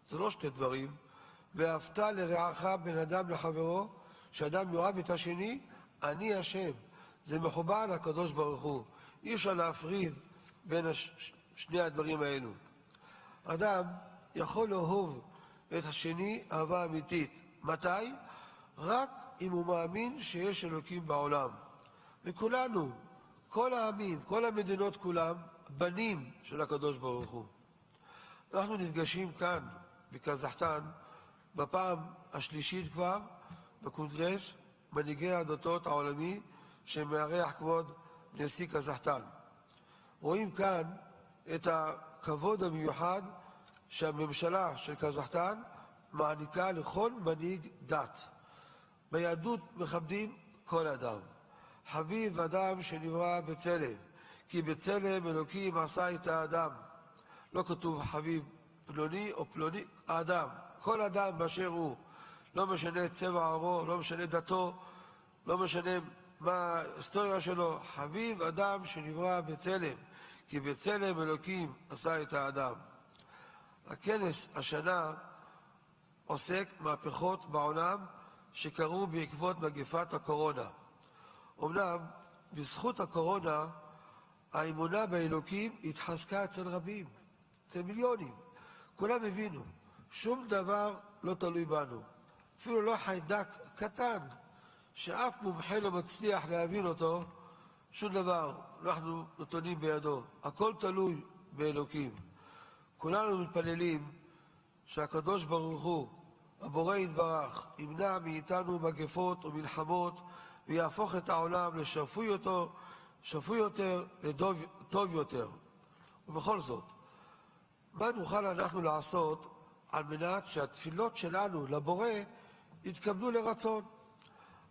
זה לא 2 דברים. ואהבת לרעך בין אדם לחברו, שאדם יאהב את השני, אני השם. זה מחובר לקדוש ברוך הוא. אי אפשר להפריד בין 2 הדברים האלו. אדם יכול לאהוב את השני אהבה אמיתית. מתי? רק אם הוא מאמין שיש אלוקים בעולם. וכולנו, כל העמים, כל המדינות כולם, בנים של הקדוש ברוך הוא. אנחנו נפגשים כאן, בקזחסטן, בפעם השלישית כבר, בקונגרס מנהיגי הדתות העולמי, שמארח כבוד נשיא קזחסטן. רואים כאן את הכבוד המיוחד שהממשלה של קזחסטן מעניקה לכל מנהיג דת. ביהדות מכבדים כל אדם. חביב אדם שנברא בצלם, כי בצלם אלוקים עשה את האדם. לא כתוב חביב פלוני או פלוני, האדם. כל אדם באשר הוא. לא משנה צבע עורו, לא משנה דתו, לא משנה מה ההיסטוריה שלו. חביב אדם שנברא בצלם, כי בצלם אלוקים עשה את האדם. הכנס השנה עוסק מהפכות בעולם שקרו בעקבות מגפת הקורונה. אמנם בזכות הקורונה האמונה באלוקים התחזקה אצל רבים, אצל מיליונים. כולם הבינו, שום דבר לא תלוי בנו. אפילו לא חיידק קטן, שאף מומחה לא מצליח להבין אותו, שום דבר אנחנו נתונים בידו. הכל תלוי באלוקים. כולנו מתפללים שהקדוש ברוך הוא, הבורא יתברך, ימנע מאיתנו מגפות ומלחמות, ויהפוך את העולם לשפוי יותר, לטוב יותר. ובכל זאת, מה נוכל אנחנו לעשות על מנת שהתפילות שלנו לבורא יתכוונו לרצון.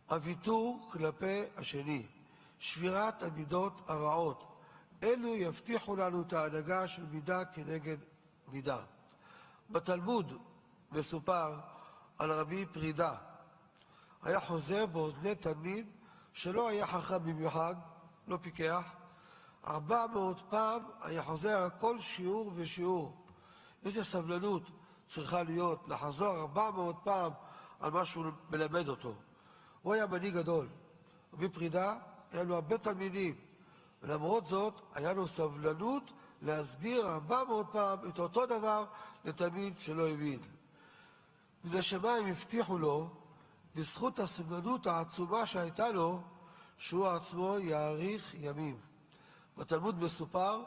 הוויתור כלפי השני, שבירת המידות הרעות, אלו יבטיחו לנו את ההנהגה של מידה כנגד מידה. בתלמוד מסופר על רבי פרידה. היה חוזר באוזני תלמיד שלא היה חכם במיוחד, לא פיקח. 400 פעם היה חוזר על כל שיעור ושיעור. איזו סבלנות צריכה להיות לחזור 400 פעם על מה שהוא מלמד אותו. הוא היה מנהיג גדול. רבי פרידה היה לו הרבה תלמידים, ולמרות זאת היה לו סבלנות להסביר 400 פעם את אותו דבר לתלמיד שלא הבין. מן השמיים הבטיחו לו, בזכות הסבלנות העצומה שהייתה לו, שהוא עצמו יאריך ימים. בתלמוד מסופר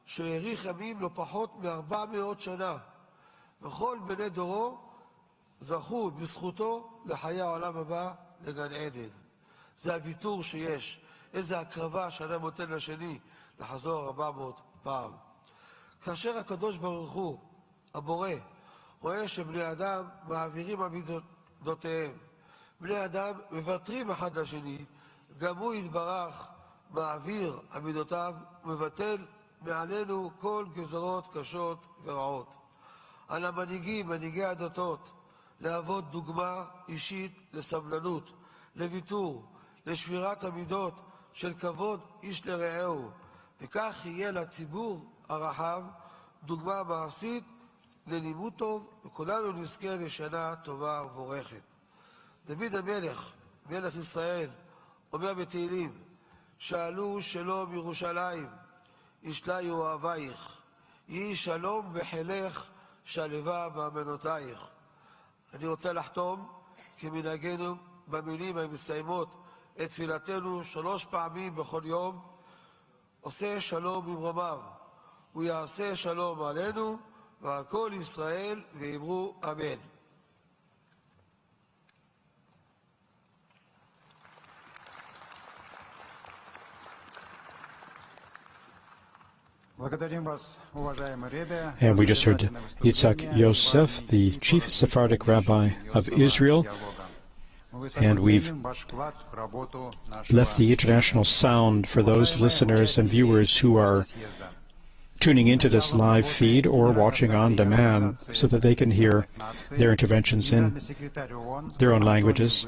שהוא יאריך ימים לא פחות מ-400 שנה. וכל בני דורו זכו בזכותו לחיי העולם הבא, לגן עדן. זה הוויתור שיש. איזה הקרבה שאדם נותן לשני לחזור 400 פעם. כאשר הקדוש ברוך הוא, הבורא, רואה שבני אדם מעבירים עמידותיהם, בני אדם מוותרים אחד לשני, גם הוא יתברך מעביר עמידותיו, מבטל מעלינו כל גזרות קשות ורעות. על המנהיגים, מנהיגי הדתות, להוות דוגמה אישית לסבלנות, לוויתור, לשבירת המידות של כבוד איש לרעהו, וכך יהיה לציבור הרחב דוגמה מעשית ללימוד טוב, וכולנו נזכה לשנה טובה ובורכת. דוד המלך, מלך ישראל, אומר בתהילים, שאלו שלום ירושלים, ישליו אוהבייך, יהי שלום בחילך, שלווה באמנותייך. אני רוצה לחתום כמנהגנו במילים המסיימות את תפילתנו 3 פעמים בכל יום. עושה שלום במרומיו, הוא יעשה שלום עלינו ועל כל ישראל, ואמרו אמן. And we just heard Yitzhak Yosef, the chief Sephardic rabbi of Israel, and we've left the international sound for those listeners and viewers who are tuning into this live feed or watching on demand so that they can hear their interventions in their own languages.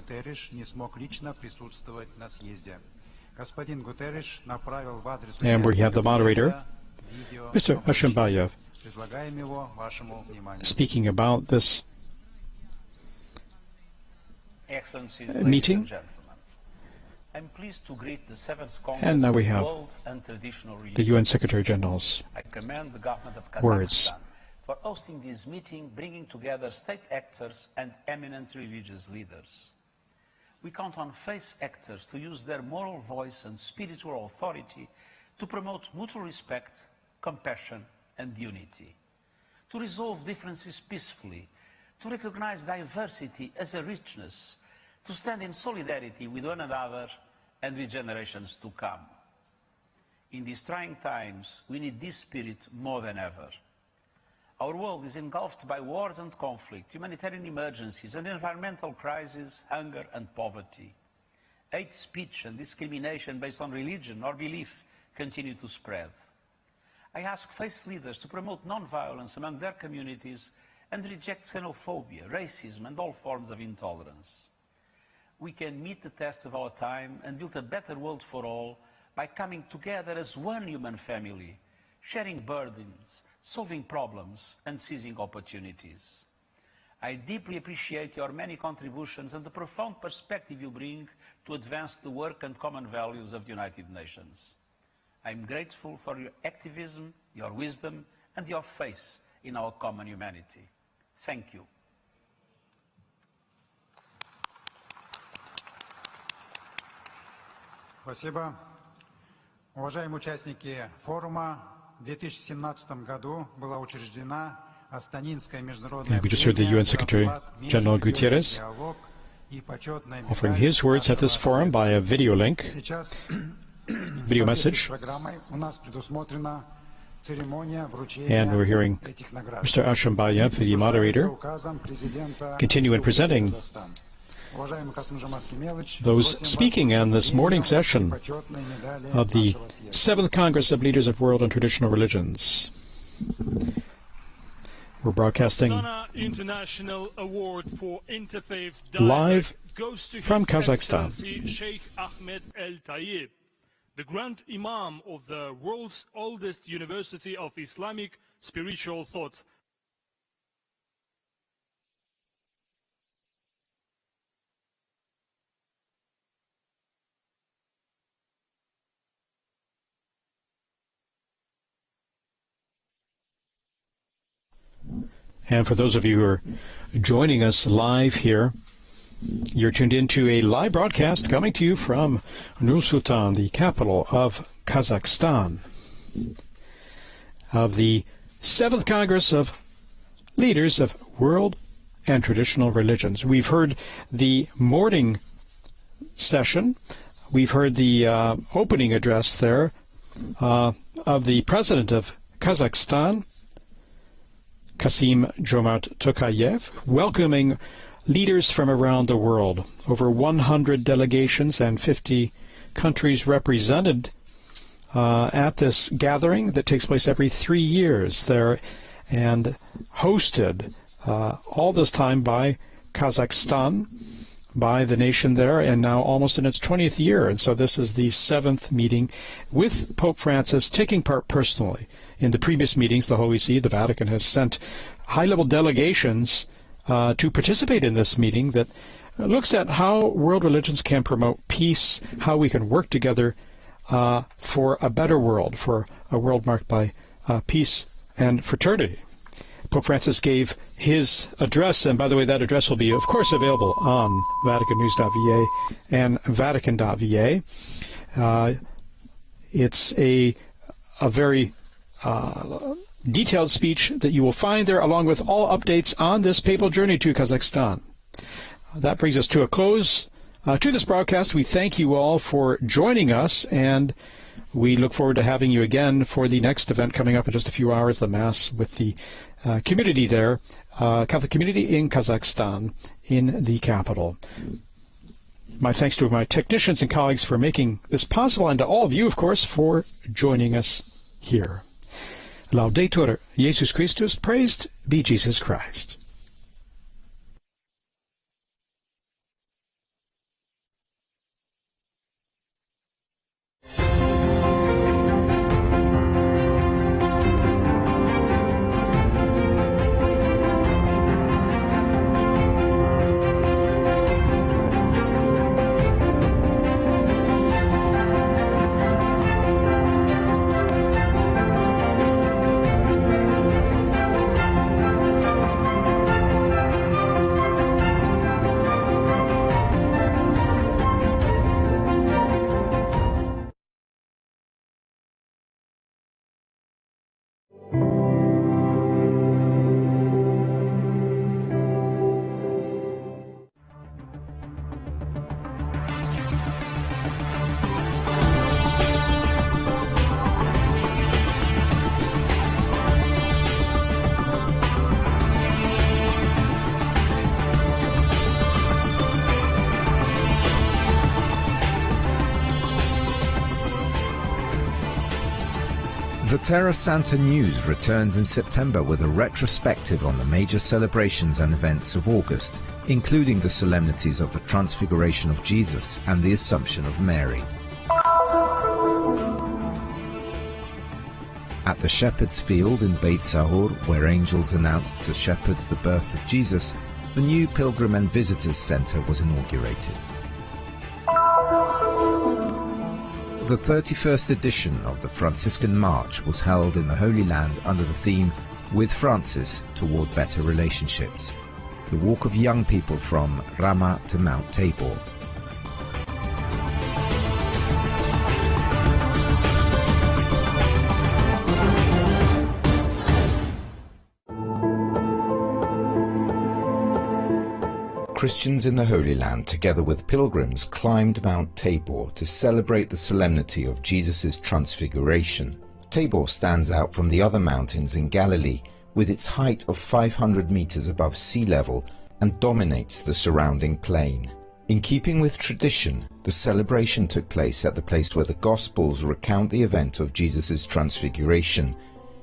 And we have the moderator, Mr. Ashimbayev, speaking about this meeting. I'm pleased to greet the 7th Congress And now we of have World and Traditional Religions. the UN Secretary General's I commend the government of Kazakhstan words. for hosting this meeting, bringing together state actors and eminent religious leaders. We count on faith actors to use their moral voice and spiritual authority to promote mutual respect, compassion, and unity, to resolve differences peacefully, to recognize diversity as a richness, to stand in solidarity with one another and with generations to come. In these trying times, we need this spirit more than ever. Our world is engulfed by wars and conflict, humanitarian emergencies and environmental crises, hunger and poverty. Hate speech and discrimination based on religion or belief continue to spread. I ask faith leaders to promote non-violence among their communities and reject xenophobia, racism, and all forms of intolerance. We can meet the test of our time and build a better world for all by coming together as one human family, sharing burdens, solving problems, and seizing opportunities. I deeply appreciate your many contributions and the profound perspective you bring to advance the work and common values of the United Nations. I am grateful for your activism, your wisdom, and your faith in our common humanity. Thank you. Спасибо. Уважаемые участники форума, в 2017 году была учреждена Астанинская международная We just heard the UN Secretary General Gutierrez offering his words at this forum by a video link, Сейчас video message, программой у нас предусмотрена церемония and вручения we're hearing этих наград. Mr. Ashimbayev, the moderator, Указом президента continue in presenting those speaking in this morning session of the 7th Congress of Leaders of World and Traditional Religions. We're broadcasting International Award for Interfaith live goes to from His Kazakhstan. Excellency Sheikh Ahmed El Tayeb, the Grand Imam of the world's oldest University of Islamic Spiritual Thought. And for those of you who are joining us live here, you're tuned into a live broadcast coming to you from Nur-Sultan, the capital of Kazakhstan, of the 7th Congress of Leaders of World and Traditional Religions. We've heard the morning session. We've heard the opening address there of the President of Kazakhstan, Kassym-Jomart Tokayev, welcoming leaders from around the world. Over 100 delegations and 50 countries represented at this gathering that takes place every 3 years there, and hosted all this time by Kazakhstan, by the nation there, and now almost in its 20th year. And so this is the 7th meeting with Pope Francis taking part personally. In the previous meetings, the Holy See, the Vatican, has sent high-level delegations to participate in this meeting that looks at how world religions can promote peace, how we can work together for a better world, for a world marked by peace and fraternity. Pope Francis gave his address, and by the way, that address will be, of course, available on VaticanNews.va and Vatican.va. It's a very detailed speech that you will find there, along with all updates on this papal journey to Kazakhstan. That brings us to a close to this broadcast. We thank you all for joining us, and we look forward to having you again for the next event coming up in just a few hours, the Mass with the community there, Catholic community in Kazakhstan, in the capital. My thanks to my technicians and colleagues for making this possible, and to all of you, of course, for joining us here. Laudetur Jesus Christus, praised be Jesus Christ. The Terra Santa News returns in September with a retrospective on the major celebrations and events of August, including the solemnities of the Transfiguration of Jesus and the Assumption of Mary. At the Shepherd's Field in Beit Sahur, where angels announced to shepherds the birth of Jesus, the new Pilgrim and Visitors Center was inaugurated. The 31st edition of the Franciscan March was held in the Holy Land under the theme With Francis Toward Better Relationships, the walk of young people from Ramah to Mount Tabor. Christians in the Holy Land, together with pilgrims, climbed Mount Tabor to celebrate the solemnity of Jesus' Transfiguration. Tabor stands out from the other mountains in Galilee with its height of 500 meters above sea level and dominates the surrounding plain. In keeping with tradition, the celebration took place at the place where the Gospels recount the event of Jesus' transfiguration